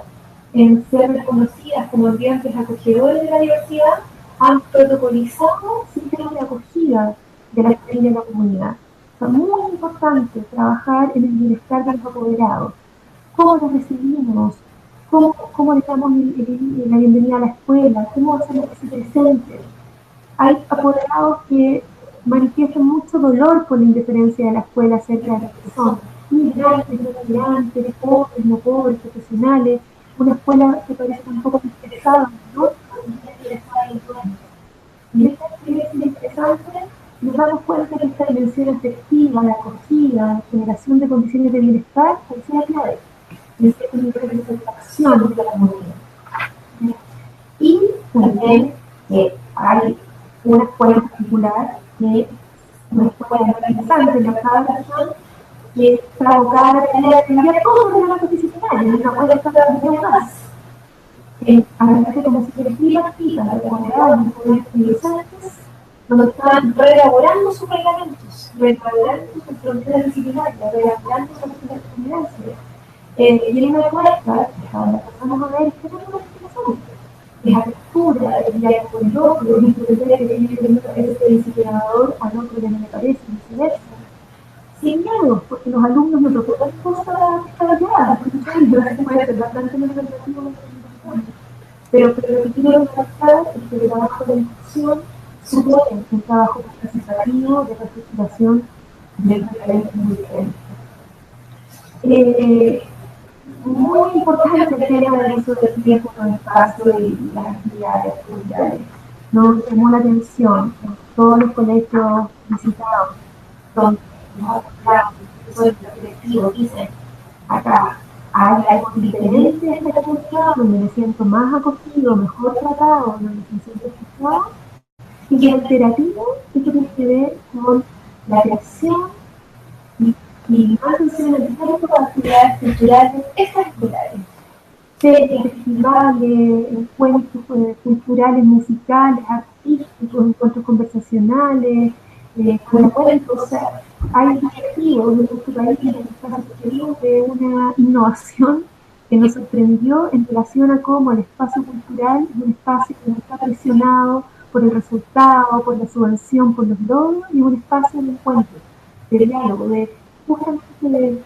en ser reconocidas como ambientes acogedores de la diversidad, han protocolizado sistemas de acogida de la familia y la comunidad. Es muy importante trabajar en el bienestar de los apoderados. ¿Cómo los recibimos? cómo le damos la bienvenida a la escuela, cómo hacemos que se presente. Hay apoderados que manifiestan mucho dolor por la indiferencia de la escuela acerca de las personas, migrantes, no migrantes, pobres, no pobres, profesionales, una escuela que parece un poco pesada, ¿no? Y esta experiencia interesante, nos damos cuenta que esta dimensión afectiva, la acogida, la generación de condiciones de bienestar, es la clave de cierto nivel de satisfacción de la comunidad. Y también hay una escuela particular que es una escuela muy interesante en la región que está abocada a aprender todo de la participación, en una escuela que está de más. Arrancaste como si fuera tripartita, recomendada por estudiantes, donde estaban reelaborando sus reglamentos, reelaborando sus fronteras disciplinarias, reelaborando sus fronteras disciplinarias. Y en una encuesta, donde empezamos a ver que no es interesante. Es apertura, es ya por el otro, es entender que tiene que tener ese disciplinador al otro ya no le parece, viceversa. Sin miedo, porque los alumnos no proponen cosas descabelladas, porque puede ser bastante más relativo. Pero lo que quiero resaltar es que el trabajo de inclusión supone un trabajo participativo de participación de diferentes muy diferentes. Muy importante el tema del uso del tiempo en el espacio y las actividades culturales. Nos llamó la atención en todos los colegios visitados, donde los profesores directivos dicen, acá hay algo diferente en esta comunidad, donde me siento más acogido, mejor tratado, donde me siento escuchado, y que el interactivo, esto tiene que ver con la creación y más atención en el tiempo de actividades culturales extraescolares, festivales, encuentros culturales, musicales, artísticos, encuentros conversacionales, cuentos. O sea, hay objetivos en nuestro país en el espacio exterior de una innovación que nos sorprendió en relación a cómo el espacio cultural es un espacio que no está presionado por el resultado, por la subvención, por los logros, y un espacio de encuentro, de diálogo, justamente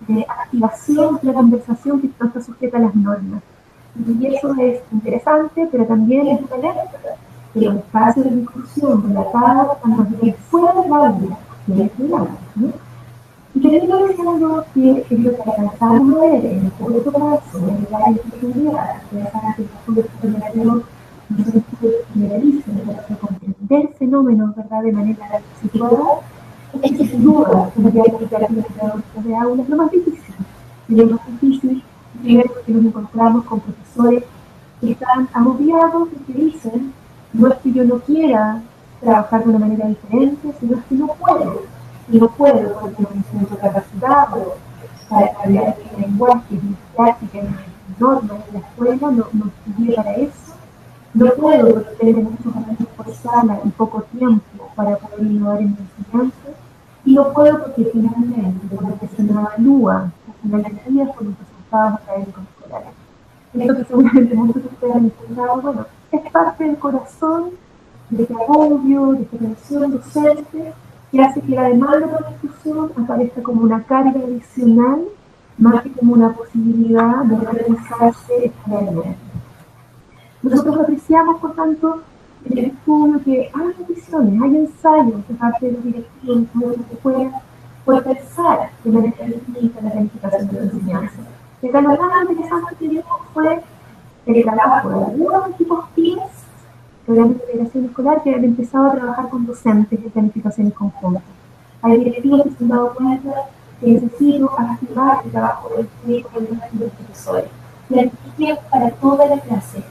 de activación de la conversación que no está sujeta a las normas. Y eso es interesante, pero también es una alerta que los espacios de inclusión relatados están bien fuera del aula, dentro del aula, ¿no? Y termino diciendo que es lo que alcanzamos a ver en el otro caso, en el área de profundidad, que es que el estudio formativo no es un estudio generalista, para comprender fenómenos, ¿verdad?, de manera situada. Es que sin duda, como ya explicar de aula es lo más difícil. Y lo más difícil, primero porque nos encontramos con profesores que están agobiados y que dicen, no es que yo no quiera trabajar de una manera diferente, sino es que no puedo. Y no puedo porque no me siento capacitado para hablar en lenguaje, en práctica, en normas, en la escuela, no estudié para eso. No puedo porque tengo muchos años por sala y poco tiempo para poder innovar en mi enseñanza. Y no puedo porque finalmente, porque se me evalúa al final del día por los resultados académicos escolares. Esto que seguramente muchos de ustedes han enseñado, bueno, es parte del corazón de este agobio, de esta tensión docente, que hace que la demanda por la inclusión aparezca como una carga adicional, más que como una posibilidad de realizarse escolarmente. Nosotros apreciamos, por tanto, en el estudio que hay peticiones, hay ensayos de parte de los directivos de escuelas por pensar de manera distinta la planificación de la enseñanza. El lo más interesante que vimos fue el trabajo de algunos equipos PIES, programas de integración escolar, que han empezado a trabajar con docentes de planificaciones conjuntas. Hay directivos que se han dado cuenta que necesito activar el trabajo del equipo con los profesores. Planifiquen para toda la clase.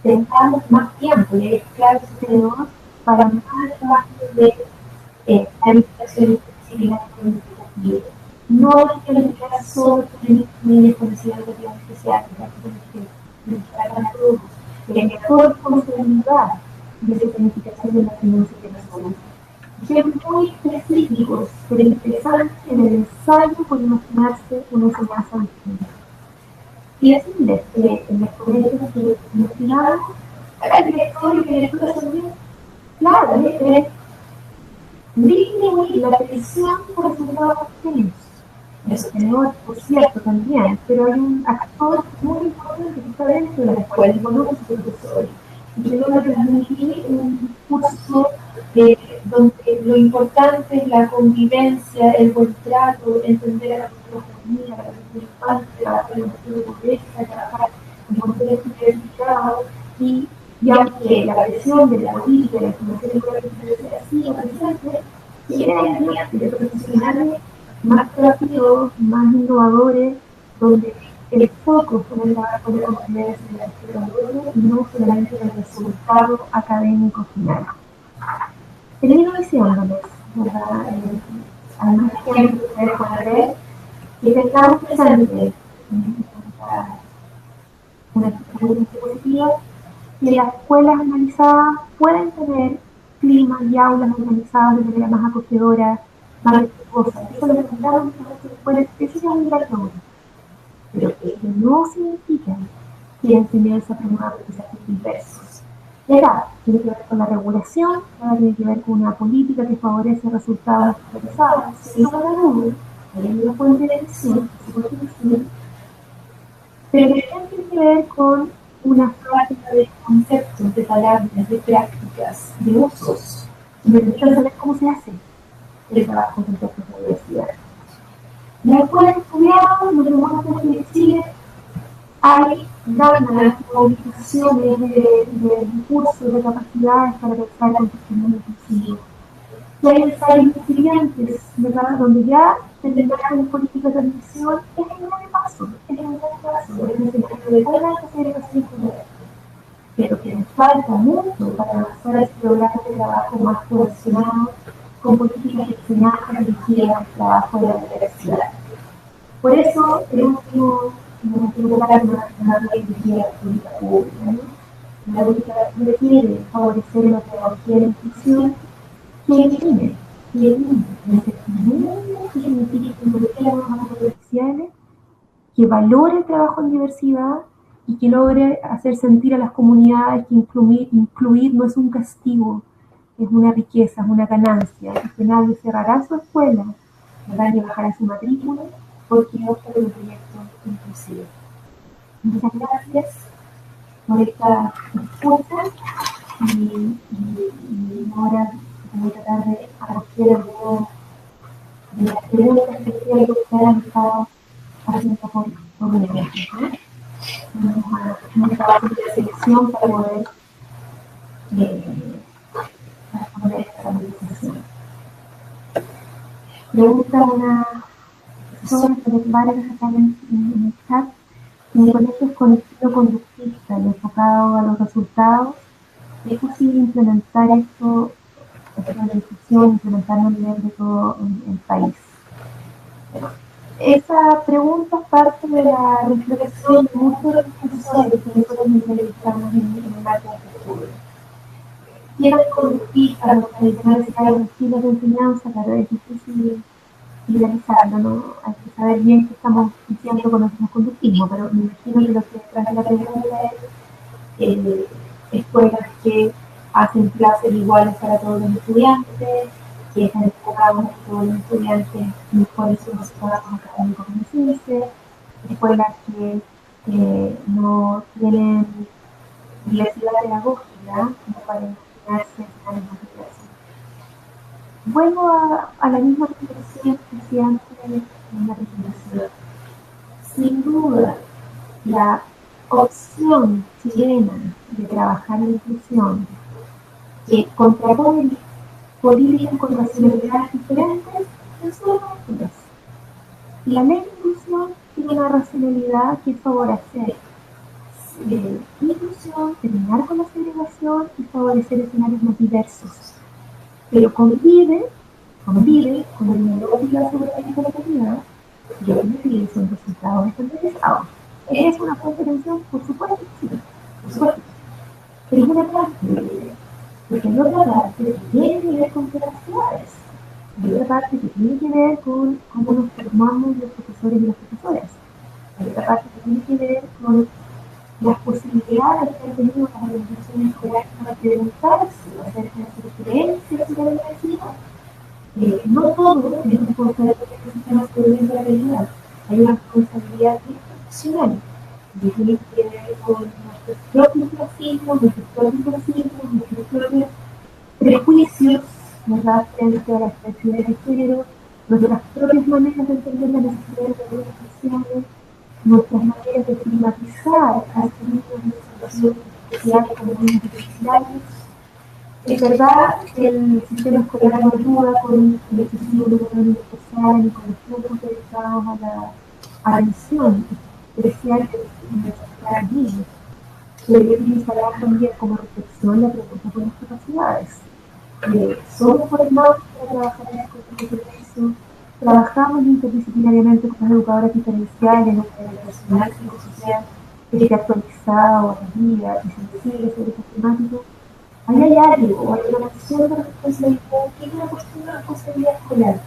Tengamos más tiempo, y es claro que tenemos para más trabajo de planificación disciplinar planificativa. No hay que planificar solo niños con necesidades educativas especiales, hay que planificar para todos. La mejor responsabilidad de esa planificación de la finanza de las personas. Ejemplos muy específicos, pero interesantes en el ensayo por imaginarse una enseñanza distinta. Y decirles que en los colegios que investigamos, el director y el director también, claro, es disminuir la presión por resultados obtenidos. Los tenedores, por cierto, también, pero hay un actor muy importante que está dentro de la escuela, que conoce a sus profesores, y que logra transmitir un discurso donde lo importante es la convivencia, el buen trato, entender a la familia, a la infancia, trabajar en el de pobreza, trabajar en contextos diversificados, y aunque la presión de la política, la información económica siga presente, genera de profesionales más rápidos, más innovadores, donde el foco fue en la convivencia de la estudiantes y no solamente en el resultado académico final. Termino diciéndoles, además que ustedes pueden ver, que tengamos presente una actitud positiva, que las escuelas analizadas pueden tener climas y aulas organizadas de manera más acogedora, más respetuosa. Eso lo encontramos en las escuelas, eso es un gran logro. Pero que no significa que la enseñanza promueva aprendizajes diversos. Y acá tiene que ver con la regulación, tiene que ver con una política que favorece resultados actualizados. Si no la duda, hay una fuente de decisión, pero que tiene que ver con una práctica de conceptos, de palabras, de prácticas, de usos. Y me gusta saber cómo se hace el trabajo con textos de universidad. La escuela de estudiados, lo que muestra que en Chile hay ganas, movilizaciones de recursos, de capacidades para pensar con testimonios inclusivos. Y hay ensayos de estudiantes, ¿verdad? Donde ya terminaron políticas de admisión, es un gran paso, es un escenario de buena aceleración escolar. Pero que nos falta mucho para avanzar a este programa de trabajo más cohesionado, con políticas de enseñanza dirigidas al trabajo de la universidad. Por eso, el último lugar una ley dirigida a la política pública. La política requiere favorecer la pedagogía de la inclusión que elimine las certidumbres que significa que las normas profesionales, que valore el trabajo en diversidad y que logre hacer sentir a las comunidades que incluir no es un castigo, es una riqueza, es una ganancia, y que nadie cerrará su escuela, nadie bajará su matrícula porque opta por un proyecto inclusivo. Muchas gracias por esta escucha y ahora voy a tratar de acoger algunas de las preguntas que ustedes han estado haciendo por mi mente. Vamos a un trabajo de selección para poder responder esta conversación. Pregunta una persona que les varias acá en el chat. En colegios con estilo conductista y enfocado a los resultados, ¿es posible implementar esto, esta discusión, implementarlo a nivel de todo el país? Esa pregunta es parte de la reflexión de muchos de los profesores que nosotros entrevistamos en el marco de estudio. Quieran conductistas, los tradicionales estilos de enseñanza, claro, es difícil idealizarlo, ¿no? Hay que saber bien qué estamos diciendo con nuestro conductismo, pero me imagino que lo que trae la pregunta es escuelas que hacen clases iguales para todos los estudiantes, que están enfocados a todos los estudiantes mejoren sus resultados académicos en CICE, escuelas que no tienen diversidad pedagógica, como para imaginarse escenarios más diversos. Vuelvo a la misma reflexión que hacía antes en la presentación. Sin duda, la opción chilena de trabajar en inclusión, que contrapone políticas con racionalidades diferentes, no son útiles. La ley de inclusión tiene una racionalidad que favorece inclusión, terminar con la segregación y favorecer escenarios más diversos. Pero convive con el modelo de la seguridad y lo que me pide son resultados estandarizados. ¿Es una fuente de tensión? Por supuesto que sí, por supuesto. Pero es una parte de ella, porque hay otra parte que tiene que ver con capacidades, hay otra parte que tiene que ver con cómo nos formamos los profesores y las profesoras, hay otra parte que tiene que ver con las posibilidades que han tenido las organizaciones escolares para preguntarse acerca de sus creencias y de la universidad. No todo es responsabilidad de los sistemas de la calidad. una responsabilidad institucional, y tiene que ver con nuestros propios racismos, nuestros propios prejuicios, ¿verdad?, frente a las diversidades de género, nuestras propias maneras de entender las necesidades de derechos sociales, nuestras maneras de estigmatizar a estos niños en situaciones especiales como niños deficitarios. Es verdad que el sistema escolar no ayuda con el excesivo número de niños especiales ni con los flujos dedicados a la atención especial de los niños. Debería instalar también como reflexión la pregunta por las capacidades. Somos formados para trabajar en el contexto, trabajamos interdisciplinariamente con las educadoras diferenciales, el personal psicosocial que esté actualizado a la vida y sensible sobre estos temáticos. Ahí hay algo, hay una acción de responsabilidad que es una cuestión de responsabilidad escolar,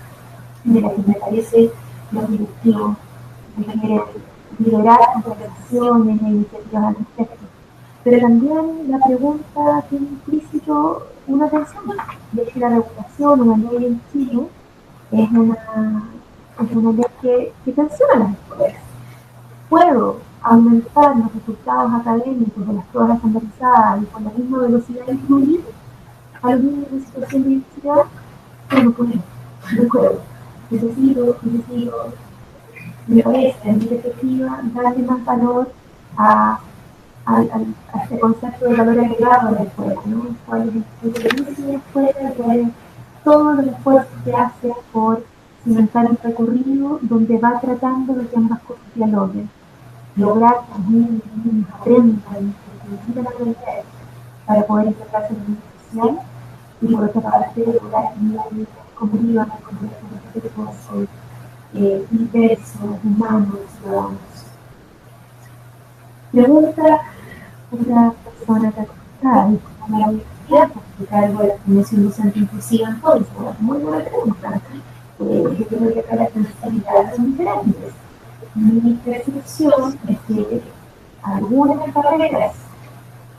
de la que me parece los directivos requieren liderar conversaciones e iniciativas al respecto. Pero también la pregunta tiene implícito una tensión, de que la regulación, una ley en Chile, es una ley que tensiona las escuelas. Puedo aumentar los resultados académicos de las pruebas estandarizadas y con la misma velocidad incluir a los niños en situación de diversidad, pero no puedo. Necesito, me parece, en mi perspectiva, darle más valor a este concepto de valor agregado de la escuela, ¿no? ¿Cuál es el servicio de la escuela? ¿Cuál es todos los esfuerzos que hace por cimentar un recorrido donde va tratando de que ambas cosas dialoguen? Lograr que los niños aprendan, que necesitan aprender para poder integrarse en el mundo social, y por otra parte lograr que los niños convivan con los recursos diversos, humanos, ciudadanos. Pregunta una persona que está en la universidad para explicar algo de la formación docente inclusiva en Conce. Muy buena pregunta. Yo creo que acá las necesidades son diferentes. Mi percepción es que algunas carreras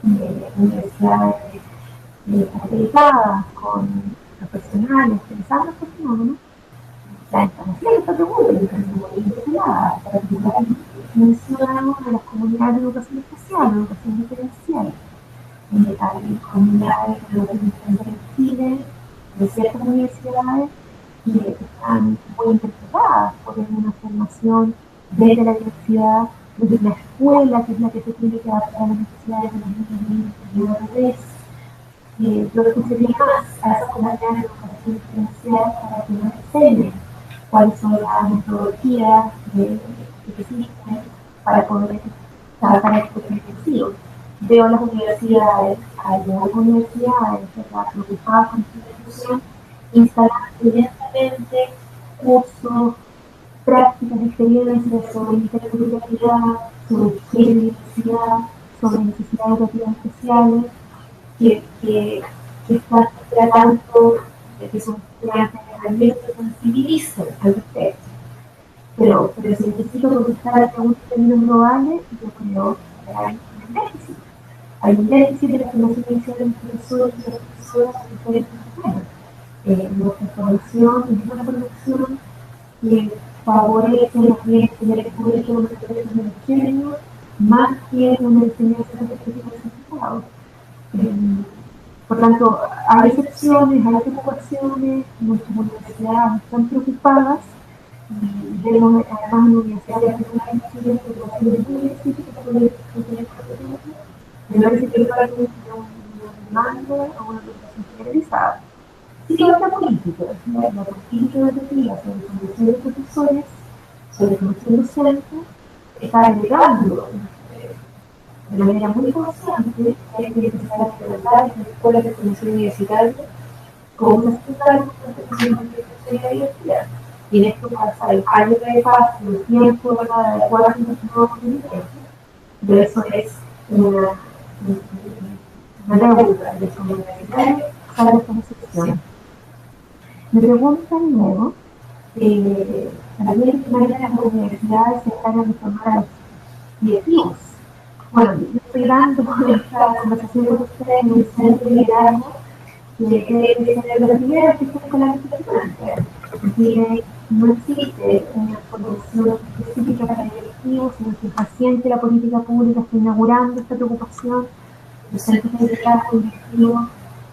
de universidades acreditadas con profesionales pensando estos fenómenos ya están haciendo esta pregunta y están muy interpeladas, particularmente mencionamos a las comunidades de educación especial, educación diferencial. Hay comunidades de educación diferencial en Chile, de ciertas universidades, que están muy interpretadas por una formación desde la diversidad, desde la escuela, que es la que se tiene que adaptar a las necesidades de los niños y niñas. Yo escucharía más a esas comunidades de educación diferencial para que nos enseñen cuáles son las metodologías que existen para poder trabajar el proceso intensivo. Veo las universidades, hay algunas universidades que están preocupadas con esta institución, instalando evidentemente cursos, prácticas, experiencias sobre interculturalidad, sobre género y diversidad, sobre necesidades educativas especiales, que están tratando de que son estudiantes realmente se sensibilicen al respecto. Pero si necesito contestar a preguntas en términos globales, yo creo que hay un déficit. Hay un déficit de la formación inicial de los profesores y de las profesoras en diferentes temas. Nuestra formación es una formación que favorece más bien tener el currículo de los derechos de los géneros, más que una enseñanza de perspectiva de significado. Por tanto, hay excepciones, hay preocupaciones, nuestras universidades están preocupadas y vemos además en universidades que son estudios de educación muy específica sobre me parece que para que un mando o una educación generalizada. Sí que la política, la política de educativa sobre formación de profesores, sobre formación docente, está agregando de manera muy consciente que hay que empezar a implementar en las escuelas de formación universitaria como una estructura de diversidad. Y en esto pasa el año de paz, el tiempo de adecuar los nuevos niveles. De eso es una deuda de su universitaria para estas excepciones. Me preguntan luego, también de qué manera las universidades se están a reformar a los directivos. Bueno, yo estoy dando esta conversación con ustedes en un centro de liderazgo que debe ser de los primeros que están con la institución. no existe una formación específica para directivos, sino que el paciente, la política pública está inaugurando esta preocupación. Los centros de liderazgo directivo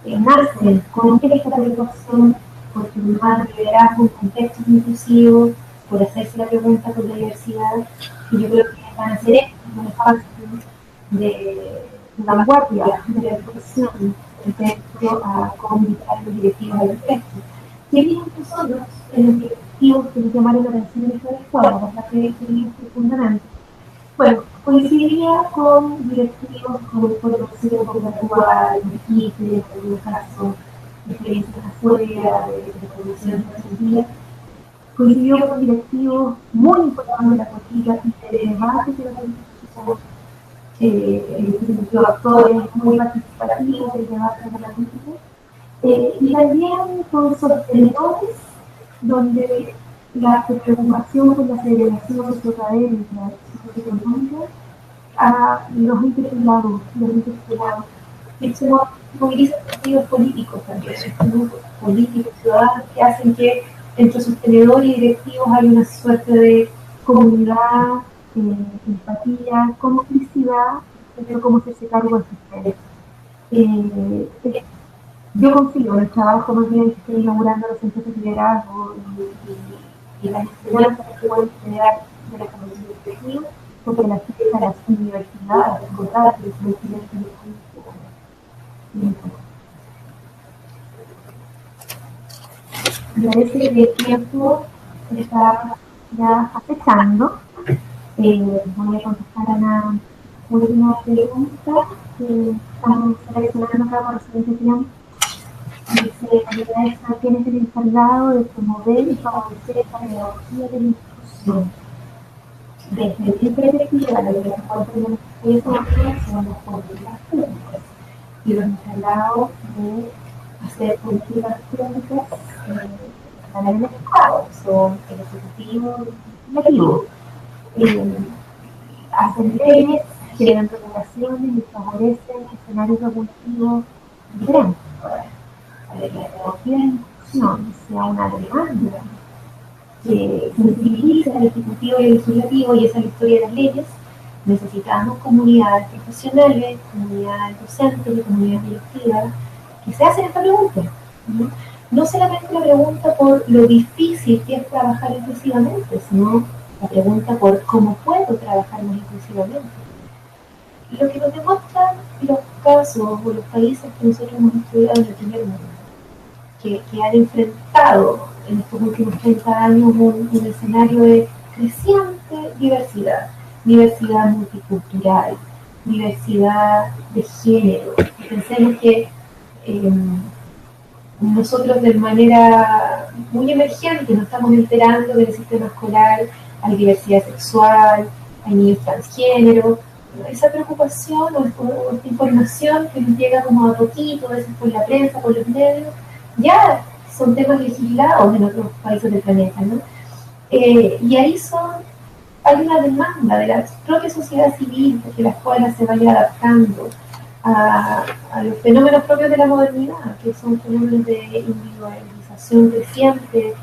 nacen con esta preocupación por formar liderazgo en contextos inclusivos, por hacerse la pregunta por la diversidad, y yo creo que van a ser un espacio de vanguardia de la educación respecto a cómo invitar a los directivos al respecto. ¿Qué vimos nosotros en los directivos que nos llamaron la atención en esta escuela? ¿Verdad que vimos profundamente? Bueno, coincidiría con directivos como el formación actual, equipos, en algunos casos, experiencias afuera, de formación de coincidió con directivos muy importantes de la política y de debate de la política social. Los actores muy participativos del debate de la política. Y también con sostenedores donde la preocupación por la segregación socioacadémica y socioeconómica a los interpelados. Eso moviliza partidos políticos también, grupos políticos, ciudadanos, que hacen que entre sostenedores y directivos hay una suerte de comunidad, empatía, complicidad, pero cómo hacerse cargo de sus temas. Yo confío en el trabajo más bien que estoy inaugurando los centros de liderazgo y las esperanzas que pueden generar de la formación de directivos, porque las universidades, los contratos, los estudiantes me parece que el tiempo está ya acechando. Voy a contestar a una última pregunta que estamos seleccionando acá por siguiente tiempo. Dice, ¿quién es el encargado de promover y favorecer esta pedagogía de la inclusión? Desde mi perspectiva, lo que tenemos que hacer son las políticas públicas y los encargados de hacer políticas públicas a nivel de Estado, son el ejecutivo y el legislativo. Hacen leyes, generan regulaciones y favorecen escenarios evolutivos diferentes. La pedagogía de inclusión sea una demanda que sensibilice al ejecutivo y al legislativo, y esa es la historia de las leyes. Necesitamos comunidades profesionales, comunidades docentes y comunidades directivas que se hacen esta pregunta. No solamente la pregunta por lo difícil que es trabajar inclusivamente, sino la pregunta por cómo puedo trabajar más inclusivamente. Lo que nos demuestran los casos o los países que nosotros hemos estudiado en el primer mundo, que han enfrentado en estos últimos 30 años un escenario de creciente diversidad, diversidad multicultural, diversidad de género. Pensemos que nosotros de manera muy emergente nos estamos enterando del sistema escolar, hay diversidad sexual, hay niños transgénero. Esa preocupación o esta información que nos llega como a poquito, a veces por la prensa, por los medios, ya son temas legislados en otros países del planeta, ¿no? Y ahí hay una demanda de la propia sociedad civil porque la escuela se vaya adaptando a los fenómenos propios de la modernidad, que son fenómenos de individualización creciente,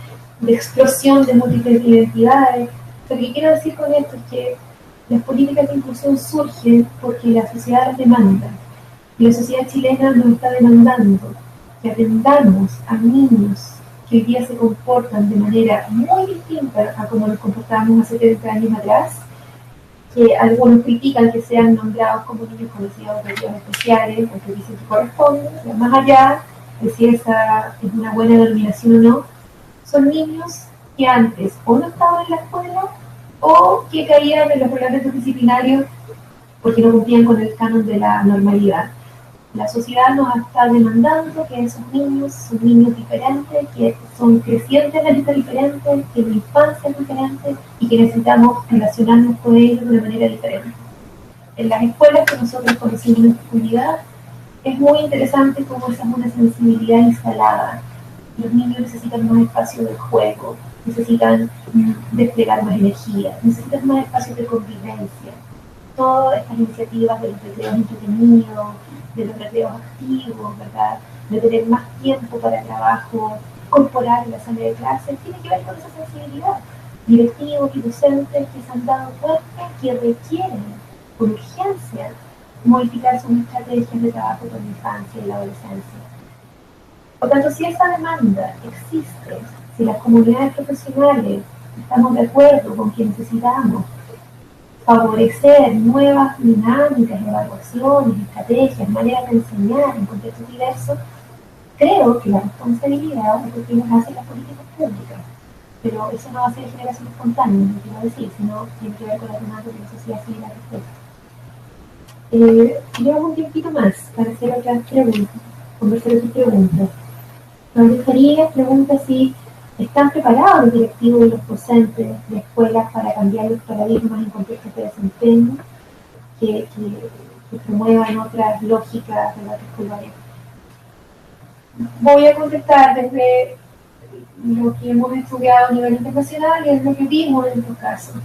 de explosión de múltiples identidades. Lo que quiero decir con esto es que las políticas de inclusión surgen porque la sociedad las demanda, y la sociedad chilena nos está demandando que atendamos a niños que hoy día se comportan de manera muy distinta a como nos comportábamos hace 30 años atrás, que algunos critican que sean nombrados como niños con necesidades especiales, porque dicen que corresponden, pero más allá de si esa es una buena denominación o no, son niños que antes o no estaban en la escuela o que caían en los reglamentos disciplinarios porque no cumplían con el canon de la normalidad. La sociedad nos está demandando que esos niños son niños diferentes, que son crecientemente diferentes, que la infancia es diferente y que necesitamos relacionarnos con ellos de una manera diferente. En las escuelas que nosotros conocimos en nuestra comunidad, es muy interesante cómo esa es una sensibilidad instalada. Los niños necesitan más espacio de juego, necesitan desplegar más energía, necesitan más espacio de convivencia. Todas estas iniciativas de los recreos entretenidos, de los recreos activos, ¿verdad? De tener más tiempo para trabajo corporal en la sala de clase, tiene que ver con esa sensibilidad. Directivos y docentes que se han dado cuenta que requieren con urgencia modificar sus estrategias de trabajo con la infancia y la adolescencia. Por tanto, si esa demanda existe, si las comunidades profesionales estamos de acuerdo con que necesitamos favorecer nuevas dinámicas, evaluaciones, estrategias, maneras de enseñar en contextos diversos, creo que la responsabilidad es lo que nos hace las políticas públicas. Pero eso no va a ser de generación espontánea, no quiero decir, sino tiene que ver con la demanda de la sociedad civil al respecto. Llevamos un tiempito más para hacer otras preguntas, conversar otras preguntas. Nos gustaría preguntar si están preparados los directivos y los docentes de escuelas para cambiar los paradigmas en contextos de desempeño que promuevan otras lógicas de las escolares. Voy a contestar desde lo que hemos estudiado a nivel internacional y es lo que vimos en estos casos.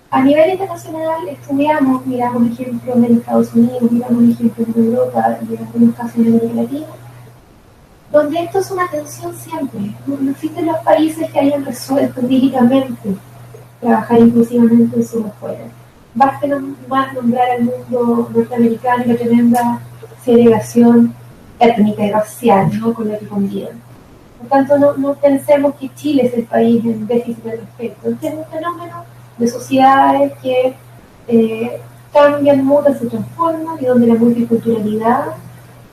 A nivel internacional estudiamos, miramos ejemplos en Estados Unidos, miramos ejemplos en Europa y en algunos casos en América Latina, donde esto es una tensión siempre. No existen los países que hayan resuelto empíricamente trabajar inclusivamente en sus escuelas. Basta más nombrar al mundo norteamericano y la tremenda segregación étnica y racial, ¿no?, con la que conviven. Por tanto, no pensemos que Chile es el país en déficit al respecto. Este es un fenómeno de sociedades que cambian, mutan, se transforman y donde la multiculturalidad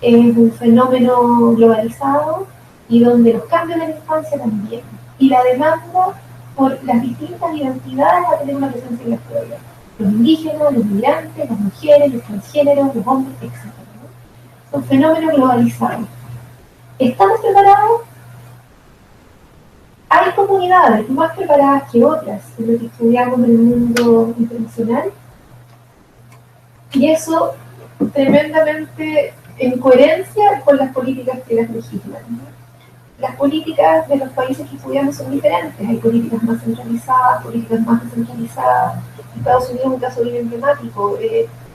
es un fenómeno globalizado y donde los cambios de la infancia también. Y la demanda por las distintas identidades va a tener una presencia en la escuela. Los indígenas, los migrantes, las mujeres, los transgéneros, los hombres, etc. Son fenómenos globalizados. ¿Estamos preparados? Hay comunidades más preparadas que otras en lo que estudiamos en el mundo internacional y eso tremendamente en coherencia con las políticas que las legislan. Las políticas de los países que estudiamos son diferentes. Hay políticas más centralizadas, políticas más descentralizadas. Estados Unidos es un caso bien emblemático.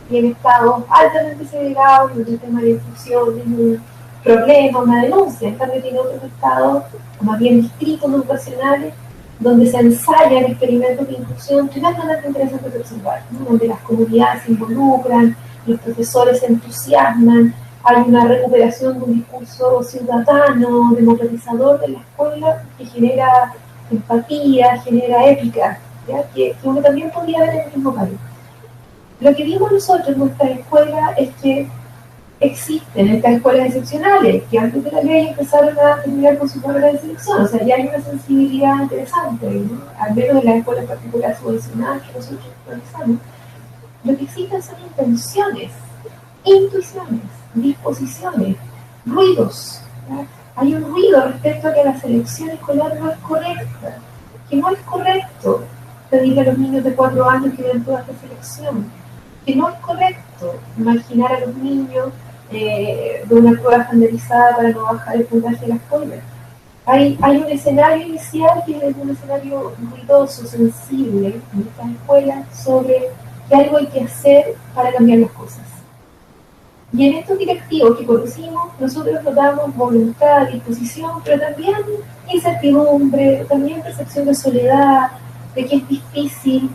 Tiene estados altamente segregados, donde el tema de inclusión es un problema, una denuncia. En cambio, tiene otros estados, más bien distritos educacionales, donde se ensayan experimentos de inclusión tremendamente interesantes de observar, ¿no?, donde las comunidades se involucran, los profesores se entusiasman, hay una recuperación de un discurso ciudadano, democratizador de la escuela, que genera empatía, genera ética, ¿ya?, que uno también podría ver en el mismo país. Lo que vimos nosotros en nuestra escuela es que existen estas escuelas excepcionales, que antes de la ley empezaron a terminar con su programa de selección, o sea, ya hay una sensibilidad interesante, ¿no?, al menos en las escuelas particulares subvencionadas que nosotros realizamos. Lo que existen son intenciones, intuiciones, disposiciones, ruidos, ¿ya? Hay un ruido respecto a que la selección escolar no es correcta, que no es correcto pedirle a los niños de 4 años que den toda esta selección, que no es correcto imaginar a los niños de una prueba estandarizada para no bajar el puntaje de la escuela. Hay un escenario inicial que es un escenario ruidoso, sensible en estas escuelas sobre que algo hay que hacer para cambiar las cosas. Y en estos directivos que conocimos, nosotros notamos voluntad, disposición, pero también incertidumbre, también percepción de soledad, de que es difícil,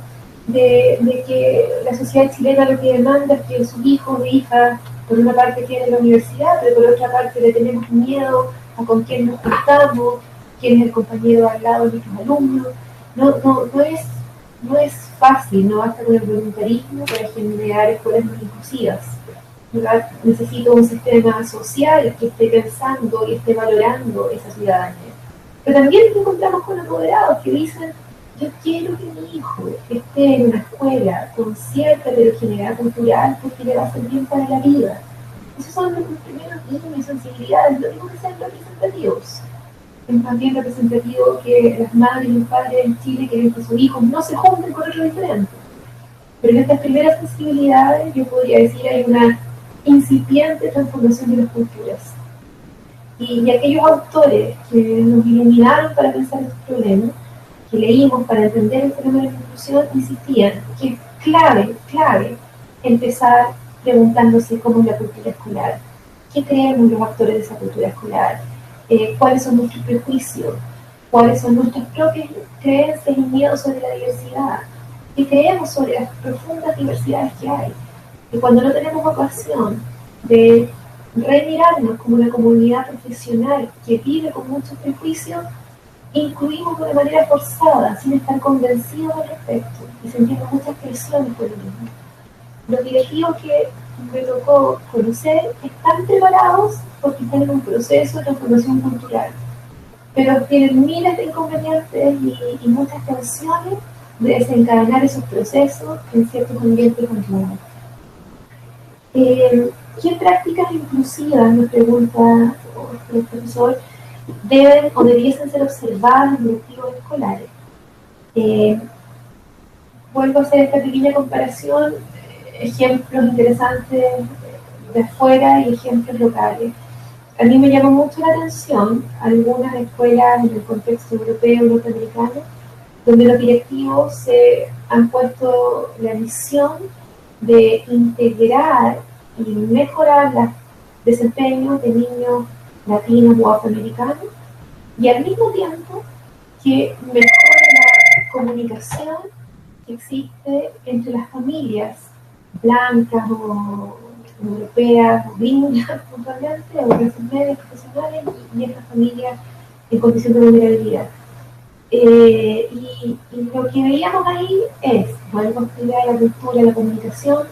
de que la sociedad chilena lo que demanda es que sus hijos e hijas, por una parte tienen la universidad, pero por otra parte le tenemos miedo a con quién nos juntamos, quién es el compañero al lado de nuestros alumnos. No es fácil, no basta con el voluntarismo para generar escuelas más inclusivas. ¿Verdad? Necesito un sistema social que esté pensando y esté valorando esa ciudadanía. Pero también nos encontramos con apoderados que dicen: yo quiero que mi hijo esté en una escuela con cierta heterogeneidad cultural porque le va a servir para la vida. Esos son los primeros niños y sensibilidades, no tengo que ser representativos. Es más bien representativo que las madres y los padres en Chile quieren que sus hijos no se junten con otros diferentes. Pero en estas primeras sensibilidades, yo podría decir, hay una incipiente transformación de las culturas. Y aquellos autores que nos iluminaron para pensar estos problemas, que leímos para entender el fenómeno de la inclusión, insistían que es clave empezar preguntándose cómo es la cultura escolar, qué creemos los actores de esa cultura escolar, cuáles son nuestros prejuicios, cuáles son nuestras propias creencias y miedos sobre la diversidad, qué creemos sobre las profundas diversidades que hay. Y cuando no tenemos ocasión de remirarnos como una comunidad profesional que vive con muchos prejuicios, incluimos de manera forzada, sin estar convencidos al respecto, y sentimos muchas presiones por el mismo. Los directivos que me tocó conocer están preparados porque están en un proceso de transformación cultural, pero tienen miles de inconvenientes y muchas tensiones de desencadenar esos procesos en ciertos ambientes continuos. ¿Qué prácticas inclusivas, me pregunta el profesor, deben o debiesen ser observadas en directivos escolares? Vuelvo a hacer esta pequeña comparación, ejemplos interesantes de afuera y ejemplos locales. A mí me llamó mucho la atención algunas escuelas en el contexto europeo y norteamericano, donde los directivos se han puesto la misión de integrar y mejorar el desempeño de niños latinos o afroamericanos, y al mismo tiempo que mejore la comunicación que existe entre las familias blancas o europeas o gringas puntualmente, o clases medias profesionales, y estas familias en condición de vulnerabilidad. Y lo que veíamos ahí es, vuelvo a estudiar la cultura, la comunicación,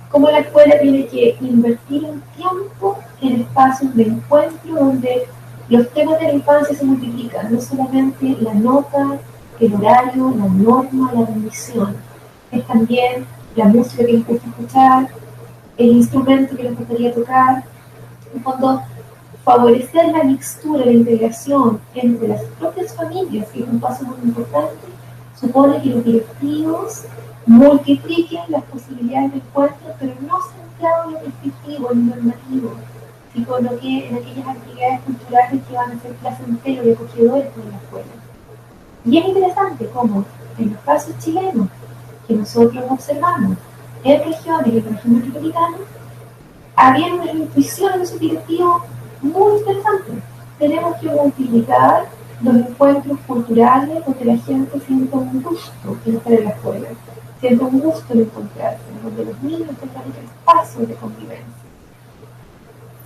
cómo la escuela tiene que invertir un tiempo en espacios de encuentro donde los temas de la infancia se multiplican, no solamente la nota, el horario, la norma, la rendición, es también la música que les gusta escuchar, el instrumento que les gustaría tocar, en fondo favorecer la mixtura, la integración entre las propias familias, que es un paso muy importante, supone que los directivos multipliquen las posibilidades de encuentro, pero no centrado en lo prescriptivo, en lo normativo, sino que en aquellas actividades culturales que van a ser placenteros y acogedores en la escuela. Y es interesante cómo en los casos chilenos que nosotros observamos en regiones y en la región metropolitana, había una intuición en esos directivos muy interesante. Tenemos que multiplicar los encuentros culturales donde la gente sienta un gusto en estar en la escuela, sienta un gusto en encontrarse, donde los niños tengan espacios de convivencia.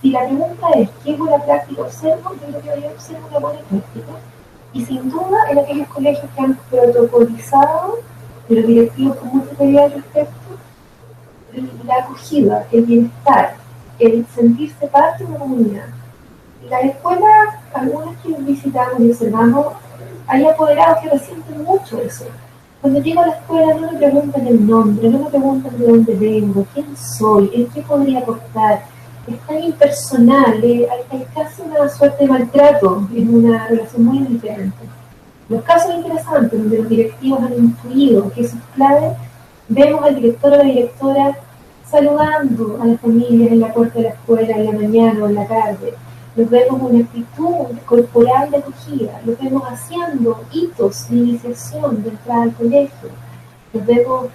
Si la pregunta es ¿qué buena práctica observo? Yo creo que hoy observo una buena práctica, y sin duda en aquellos colegios que han protocolizado de los directivos con mucha claridad al respecto, la acogida, el bienestar, el sentirse parte de una comunidad. Las escuelas, algunas que visitamos y observamos, hay apoderados que resienten mucho eso. Cuando llego a la escuela no me preguntan el nombre, no me preguntan de dónde vengo, quién soy, en qué podría aportar. Es tan impersonal, hay casi una suerte de maltrato en una relación muy indiferente. Los casos interesantes donde los directivos han influido que eso es clave, vemos al director o la directora saludando a las familias en la puerta de la escuela en la mañana o en la tarde. Los vemos con una actitud corporal de acogida, los vemos haciendo hitos de iniciación de entrada al colegio, los vemos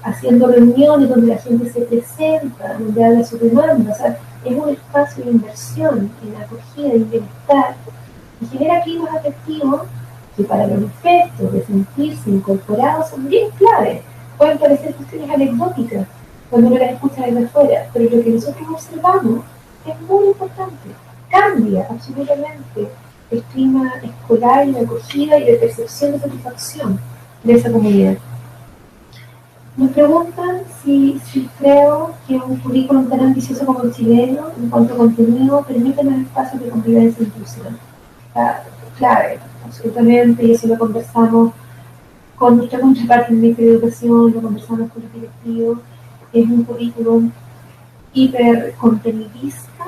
haciendo reuniones donde la gente se presenta, donde habla su demanda. O sea, es un espacio de inversión en la acogida y bienestar y genera climas afectivos que para los efectos de sentirse incorporados son bien claves. Pueden parecer cuestiones anecdóticas cuando uno las escucha desde afuera, pero lo que nosotros observamos es muy importante. Cambia absolutamente el clima escolar y de acogida y de percepción de satisfacción de esa comunidad. Nos preguntan si creo que un currículum tan ambicioso como el chileno, en cuanto a contenido, permite los espacios de convivencia e inclusión. Clave, absolutamente, y eso lo conversamos con nuestra contraparte en Ministerio de Educación, lo conversamos con los directivos. Es un currículum hipercontenidista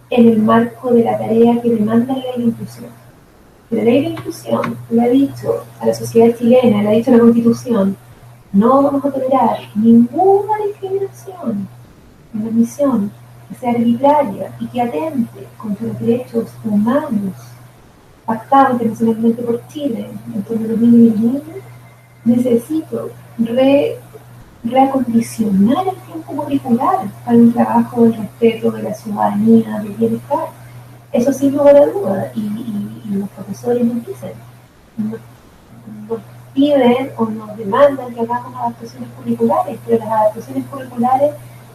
en el marco de la tarea que demanda la ley de inclusión. La ley de inclusión le ha dicho a la sociedad chilena, le ha dicho a la Constitución, no vamos a tolerar ninguna discriminación en la admisión que sea arbitraria y que atente contra los derechos humanos pactados internacionalmente por Chile en torno a los niños y las niñas. Necesito reacondicionar el tiempo curricular para un trabajo del respeto de la ciudadanía, del bienestar. Eso sin lugar a duda, y los profesores nos dicen, nos, nos piden o nos demandan que hagamos adaptaciones curriculares, pero las adaptaciones curriculares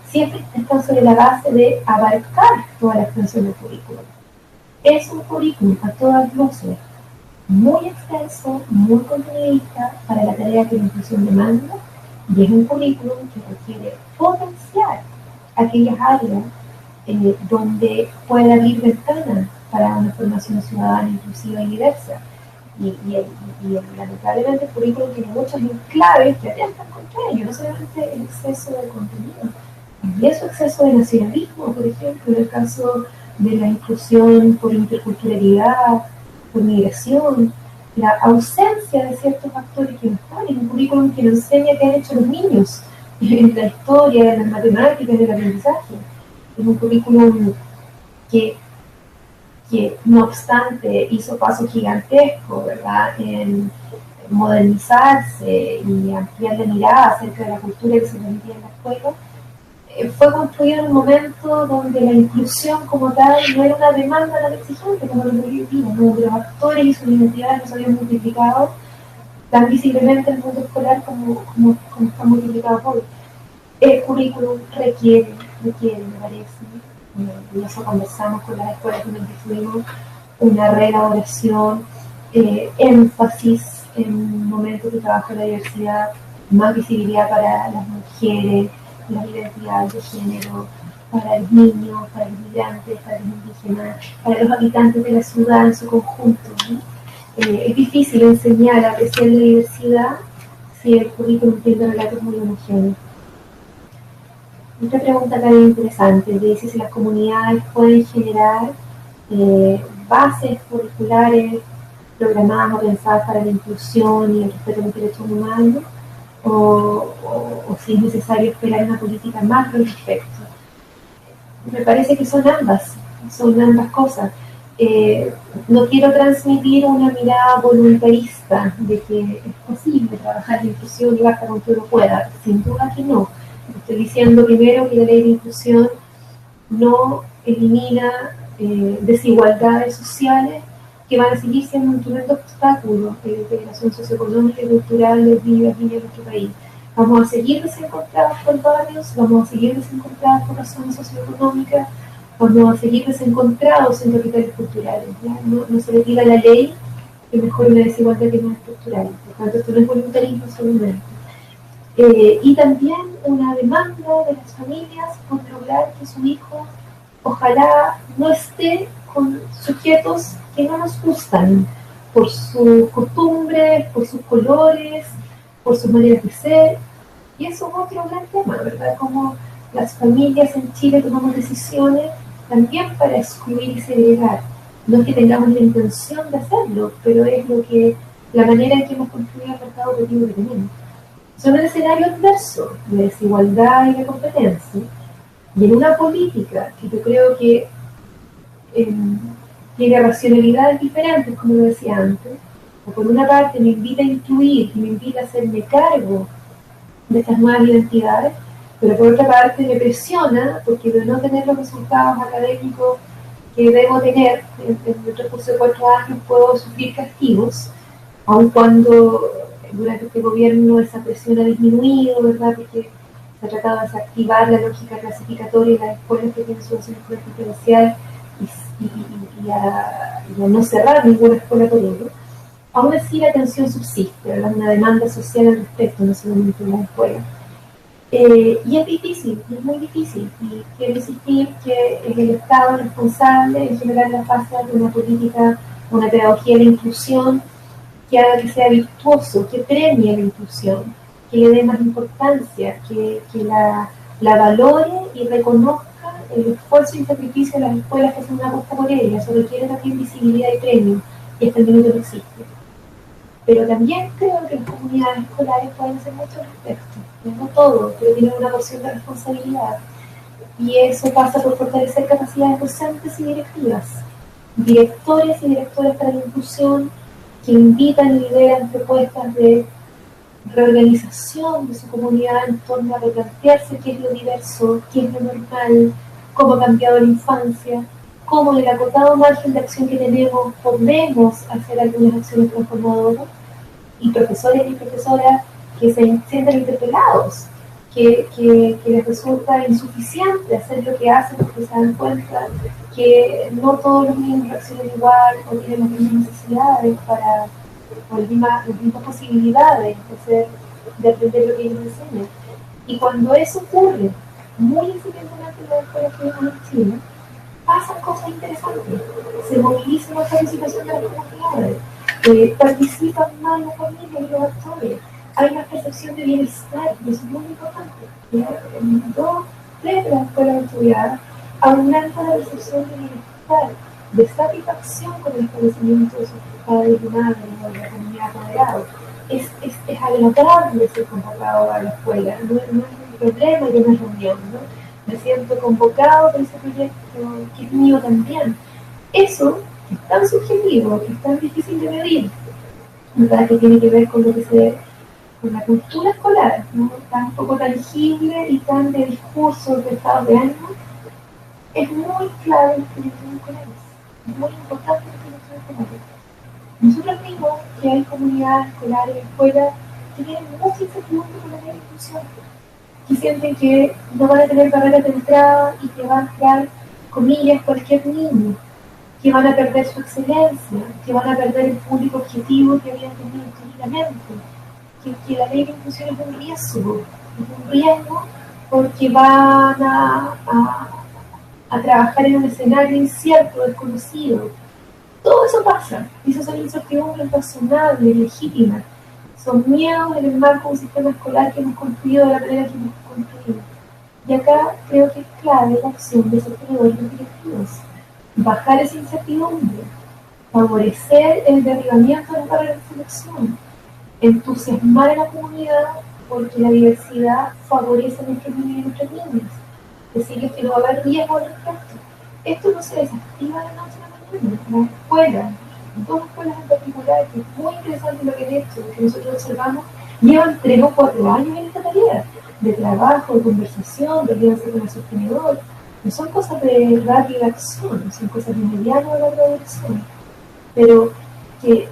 siempre están sobre la base de abarcar toda la extensión del currículum. Es un currículum a todas luces muy extenso, muy continuista para la tarea que la inclusión demanda, y es un currículum que requiere potenciar aquellas áreas donde pueda abrir ventanas para una formación ciudadana inclusiva y diversa. Y lamentablemente el currículum tiene muchos enclaves que atentan contra ello, no solamente el exceso de contenido, y eso exceso de nacionalismo, por ejemplo, en el caso de la inclusión por interculturalidad, por migración, la ausencia de ciertos actores que no están en un currículum que nos enseña qué han hecho los niños en la historia, en las matemáticas, en el aprendizaje. Es un currículum que no obstante hizo pasos gigantescos, ¿verdad?, en modernizarse y ampliar la mirada acerca de la cultura que se permitía en la escuela. Fue construido en un momento donde la inclusión como tal no era una demanda tan exigente como lo que hoy día, donde los actores y sus identidades no se habían multiplicado tan visiblemente en el mundo escolar como están multiplicados hoy. El currículum requiere, me parece, y eso conversamos con las escuelas donde estuvimos, una reelaboración, énfasis en momentos de trabajo de la diversidad, más visibilidad para las mujeres, las identidades de género, para los niños, para los migrantes, para los indígenas, para los habitantes de la ciudad en su conjunto, ¿no? Es difícil enseñar a apreciar la diversidad si el currículum tiene relatos muy homogéneos. Otra pregunta también interesante, dice si las comunidades pueden generar bases curriculares programadas o pensadas para la inclusión y el respeto de los derechos humanos, o si es necesario esperar una política macro al respecto. Me parece que son ambas cosas. No quiero transmitir una mirada voluntarista de que es posible trabajar la inclusión y basta con que uno pueda. Sin duda que no. Estoy diciendo primero que la ley de inclusión no elimina desigualdades sociales que van a seguir siendo un tremendo obstáculo de la integración socioeconómica y cultural de niños de nuestro país. Vamos a seguir desencontrados por barrios, vamos a seguir desencontrados por razones socioeconómicas, vamos a seguir desencontrados en capitales culturales. No se le diga a la ley que mejore una desigualdad que no es estructural. Por tanto, esto no es voluntarismo solamente. Y también una demanda de las familias por lograr que su hijo ojalá no esté con sujetos que no nos gustan por sus costumbres, por sus colores, por sus maneras de ser. Y eso es otro gran tema, ¿verdad? Como las familias en Chile tomamos decisiones también para excluir y segregar. No es que tengamos la intención de hacerlo, pero es la manera en que hemos construido el mercado objetivo que tenemos. Son un escenario adverso de desigualdad y de competencia, y en una política que yo creo que tiene racionalidades diferentes, como lo decía antes, o por una parte me invita a incluir y me invita a hacerme cargo de estas nuevas identidades, pero por otra parte me presiona porque de no tener los resultados académicos que debo tener en el transcurso de 4 años puedo sufrir castigos, aun cuando durante este gobierno esa presión ha disminuido, ¿verdad? Porque se ha tratado de desactivar la lógica clasificatoria de las escuelas que tienen su escuela diferencial y a no cerrar ninguna escuela por ello. Aún así la tensión subsiste, ¿verdad? Una demanda social al respecto, no solamente en las escuelas. Y es difícil, es muy difícil. Y quiero insistir que es el Estado responsable en generar la fase de una política, una pedagogía de inclusión que haga que sea virtuoso, que premie la inclusión, que le dé más importancia, que la valore y reconozca el esfuerzo y sacrificio de las escuelas que hacen una apuesta por ella. Eso requiere también visibilidad y premio, y hasta el minuto no existe. Pero también creo que las comunidades escolares pueden hacer mucho al respecto. No todo, pero tienen una porción de responsabilidad. Y eso pasa por fortalecer capacidades docentes y directivas. Directores y directoras para la inclusión que invitan y lideran propuestas de reorganización de su comunidad en torno a replantearse qué es lo diverso, qué es lo normal, cómo ha cambiado la infancia, cómo en el acotado margen de acción que tenemos podemos hacer algunas acciones transformadoras, y profesores y profesoras que se sienten interpelados, que les resulta insuficiente hacer lo que hacen porque se dan cuenta que no todos los niños reaccionan igual o tienen las mismas necesidades o las mismas posibilidades de aprender lo que ellos enseñan. Y cuando eso ocurre, muy incidentalmente en las escuelas públicas en Chile, pasan cosas interesantes. Se moviliza la participación de las comunidades, participan más las familias y los actores. Hay una percepción de bienestar, y eso es muy importante. En 2, 3 de las escuelas estudiadas aumenta la percepción de bienestar, de satisfacción con el establecimiento de sus padres y madres o de la comunidad moderada. Es agradable ser convocado a la escuela, no es un problema de una reunión, ¿no? Me siento convocado por ese proyecto que es mío también. Eso, que es tan subjetivo, que es tan difícil de medir, ¿verdad? Que tiene que ver con con la cultura escolar, ¿no? Tan poco tangible y tan de discursos, de estados de ánimo, es muy clave en las proyecciones escolares. Es muy importante en las proyecciones escolares. Nosotros vimos que hay comunidades escolares, escuelas, que tienen mucha incertidumbre con la ley de inclusión, que sienten que no van a tener barreras de entrada y que van a crear, comillas, cualquier niño, que van a perder su excelencia, que van a perder el público objetivo que habían tenido históricamente, que la ley de inclusión es un riesgo porque van a trabajar en un escenario incierto, desconocido. Todo eso pasa, y eso son incertidumbres razonables, legítimas. Son miedos en el marco de un sistema escolar que hemos construido de la manera que hemos construido. Y acá creo que es clave la acción de esos creadores directivos. Bajar esa incertidumbre, favorecer el derribamiento de las barreras de selección, entusiasmar a la comunidad porque la diversidad favorece a nuestros niños y a nuestras niñas. Decirles que no va a haber riesgo al respecto. Esto no se desactiva de la noche a la mañana. Las escuelas, 2 escuelas en particular, que es muy interesante lo que han hecho, lo que nosotros observamos, llevan 3 o 4 años en esta tarea de trabajo, de conversación, de alianza con el sostenedor. No son cosas de rápida acción, son cosas de mediano o larga duración. Pero que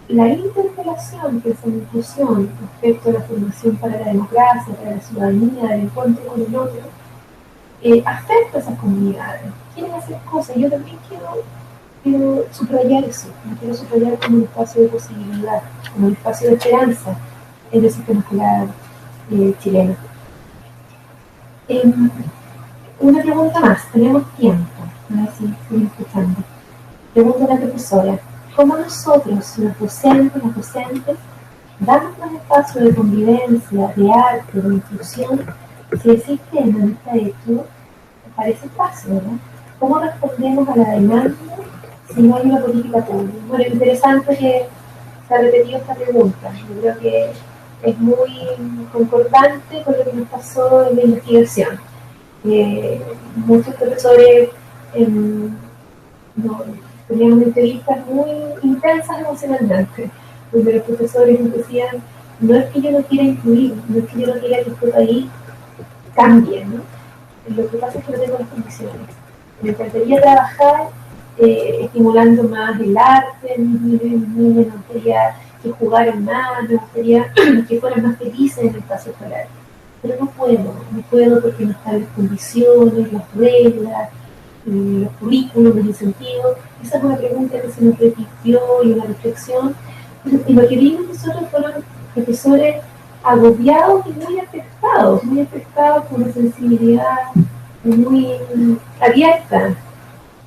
la interpelación que es la inclusión respecto a la formación para la democracia, para la ciudadanía, el encuentro con el otro, afecta a esas comunidades. Quieren hacer cosas. Yo también quiero subrayar eso. Me quiero subrayar como un espacio de posibilidad, como un espacio de esperanza en el sistema escolar chileno. Una pregunta más. Tenemos tiempo. A ver si estoy escuchando. Pregunta a la profesora. ¿Cómo nosotros, los docentes, damos más espacio de convivencia, de arte, de inclusión, si el sistema no está hecho para ese espacio, ¿verdad? ¿Cómo respondemos a la demanda si no hay una política pública? Bueno, es interesante que se ha repetido esta pregunta. Yo creo que es muy concordante con lo que nos pasó en la investigación. Muchos profesores teníamos entrevistas muy intensas emocionalmente, donde los profesores nos decían, no es que yo no quiera incluir, no es que yo no quiera que este país cambie, ¿no? Lo que pasa es que no tengo las condiciones. Me encantaría trabajar estimulando más el arte, mis niños, me gustaría que jugaran más, me gustaría que fueran más felices en el espacio escolar. Pero no puedo porque no están las condiciones, las reglas, los currículos, los incentivos. Esa es una pregunta que se nos repitió y una reflexión. Y lo que vimos nosotros fueron profesores agobiados y muy afectados con una sensibilidad muy abierta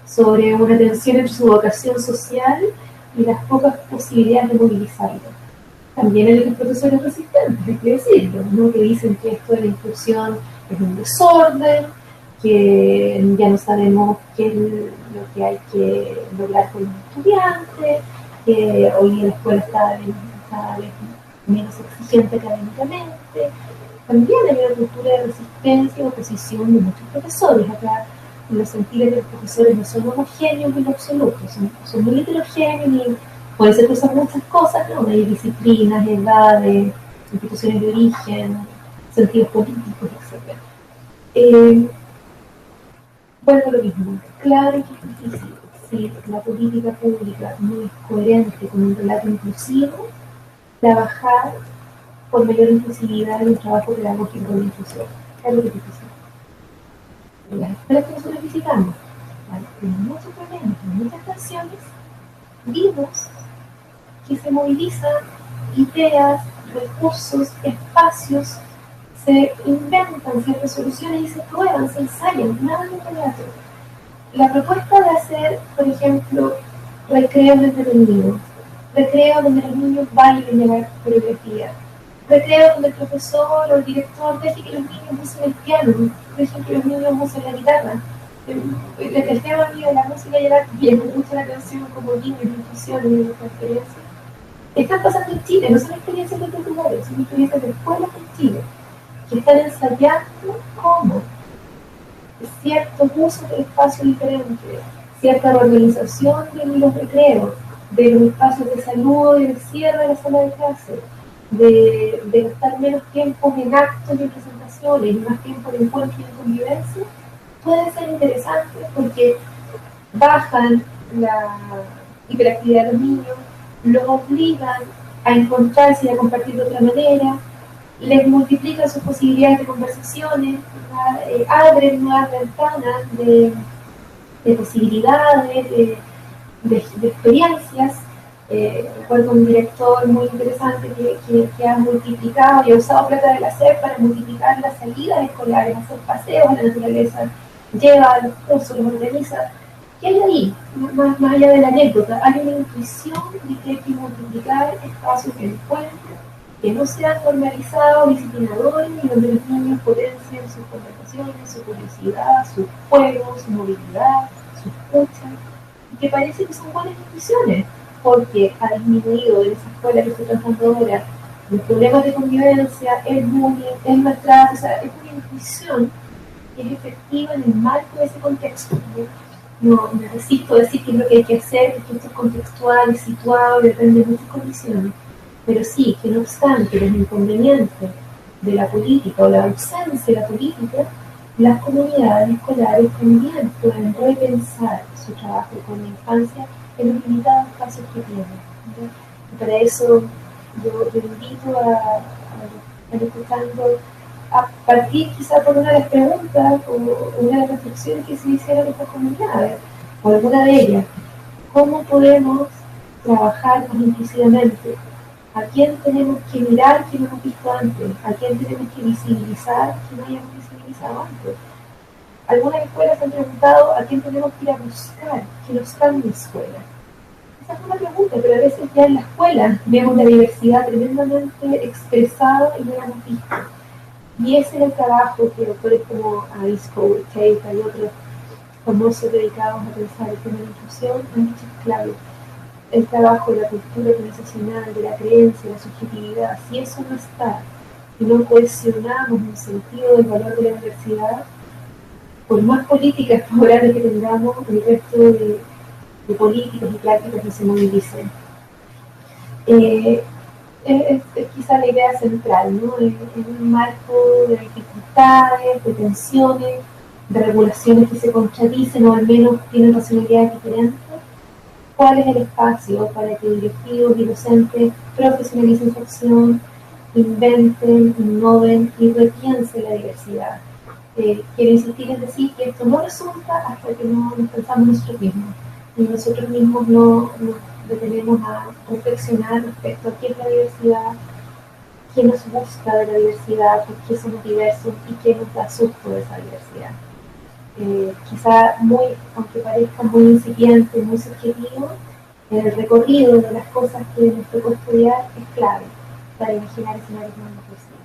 sobre una tensión entre su vocación social y las pocas posibilidades de movilizarlo. También hay otros profesores resistentes, hay que decirlo, ¿no? Que dicen que esto de la inclusión es un desorden, que ya no sabemos qué es lo que hay que lograr con los estudiantes, que hoy en la escuela está cada vez menos exigente académicamente. También hay una cultura de resistencia y oposición de muchos profesores. Acá los sentidos de los profesores no son homogéneos en lo absoluto, son muy heterogéneos y pueden ser muchas cosas, ¿no? Hay disciplinas, edades, instituciones de origen, sentidos políticos, etc. Vuelvo a lo mismo. Claro que es difícil. Si la política pública no es coherente con un relato inclusivo, trabajar por mayor inclusividad en un trabajo pedagógico de inclusión. Claro que es difícil. En las escuelas que nosotros visitamos, hay muchos problemas, hay muchas tensiones, vimos que se movilizan ideas, recursos, espacios, se inventan ciertas soluciones y se prueban, se ensayan, nada de inmediato. La propuesta de hacer, por ejemplo, recreos entretenidos, recreos donde los niños bailen de la coreografía, recreos donde el profesor o el director deje que los niños usen el piano, deje que los niños usen la guitarra. El tema mío de la música y el arte, y escucha la canción como niños, inclusión y transferencia, están pasando en Chile, no son experiencias de otros lugares, son experiencias de escuelas en Chile, que están ensayando cómo ciertos usos del espacio diferente, cierta organización de los recreos, de los espacios de saludo y de cierre de la sala de clase, de gastar menos tiempo en actos y presentaciones y más tiempo en encuentro y en convivencia, puede ser interesante porque bajan la hiperactividad de los niños, los obligan a encontrarse y a compartir de otra manera, les multiplican sus posibilidades de conversaciones, abren nuevas ventanas de posibilidades, de experiencias. Recuerdo un director muy interesante que ha multiplicado y ha usado plata de la SEP para multiplicar las salidas escolares, hacer paseos a la naturaleza, lleva a los cursos, los organiza. ¿Qué hay ahí? Más allá de la anécdota, hay una intuición de que hay que multiplicar espacios de encuentro que no sean normalizados, disciplinadores, y donde los niños potencien sus conversaciones, su curiosidad, sus juegos, su movilidad, su escucha, y que parece que son buenas intuiciones, porque ha disminuido en esa escuela que estoy trabajando ahora los problemas de convivencia, el bullying, el maltrato, o sea, es una intuición que es efectiva en el marco de ese contexto. No me resisto a decir que es lo que hay que hacer, que esto es contextual y situado y depende de muchas condiciones. Pero sí, que no obstante los inconvenientes de la política o la ausencia de la política, las comunidades escolares también pueden repensar su trabajo con la infancia en los limitados espacios que tienen. Y para eso yo invito a estar escuchando a partir quizá por una de las preguntas o una de las reflexiones que se hicieron en estas comunidades, o alguna de ellas. ¿Cómo podemos trabajar más inclusivamente? ¿A quién tenemos que mirar que no hemos visto antes? ¿A quién tenemos que visibilizar que no hayamos visibilizado antes? Algunas escuelas han preguntado a quién tenemos que ir a buscar que no está en la escuela. Esa es una pregunta, pero a veces ya en la escuela vemos la diversidad tremendamente expresada y no la hemos visto. Y ese es el trabajo que autores como Alice Cole, Tate y otros famosos dedicados a pensar el tema de la inclusión han dicho clave. El trabajo de la cultura organizacional, de la creencia, la subjetividad, si eso no está y no cohesionamos en el sentido del valor de la diversidad, por más políticas favorables que tengamos, el resto de políticas y prácticas no se movilicen. Es quizá la idea central, ¿no? En un marco de dificultades, de tensiones, de regulaciones que se contradicen o al menos tienen racionalidades diferentes. ¿Cuál es el espacio para que directivos y docentes profesionalicen su acción, inventen, innoven y repiensen la diversidad? Quiero insistir en decir que esto no resulta hasta que no nos pensamos nosotros mismos. Y nosotros mismos no nos detenemos a reflexionar respecto a qué es la diversidad, qué nos gusta de la diversidad, por qué somos diversos y qué nos da susto de esa diversidad. Quizá aunque parezca muy incipiente, muy subjetivo, el recorrido de las cosas que nos tocó estudiar es clave para imaginar escenarios más inclusivos.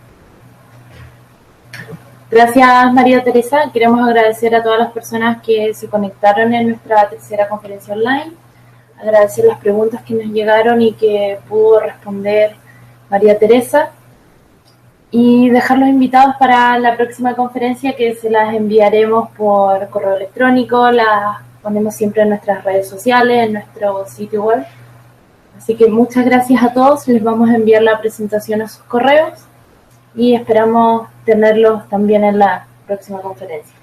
Gracias, María Teresa. Queremos agradecer a todas las personas que se conectaron en nuestra tercera conferencia online, agradecer las preguntas que nos llegaron y que pudo responder María Teresa, y dejarlos invitados para la próxima conferencia, que se las enviaremos por correo electrónico, las ponemos siempre en nuestras redes sociales, en nuestro sitio web. Así que muchas gracias a todos, les vamos a enviar la presentación a sus correos y esperamos tenerlos también en la próxima conferencia.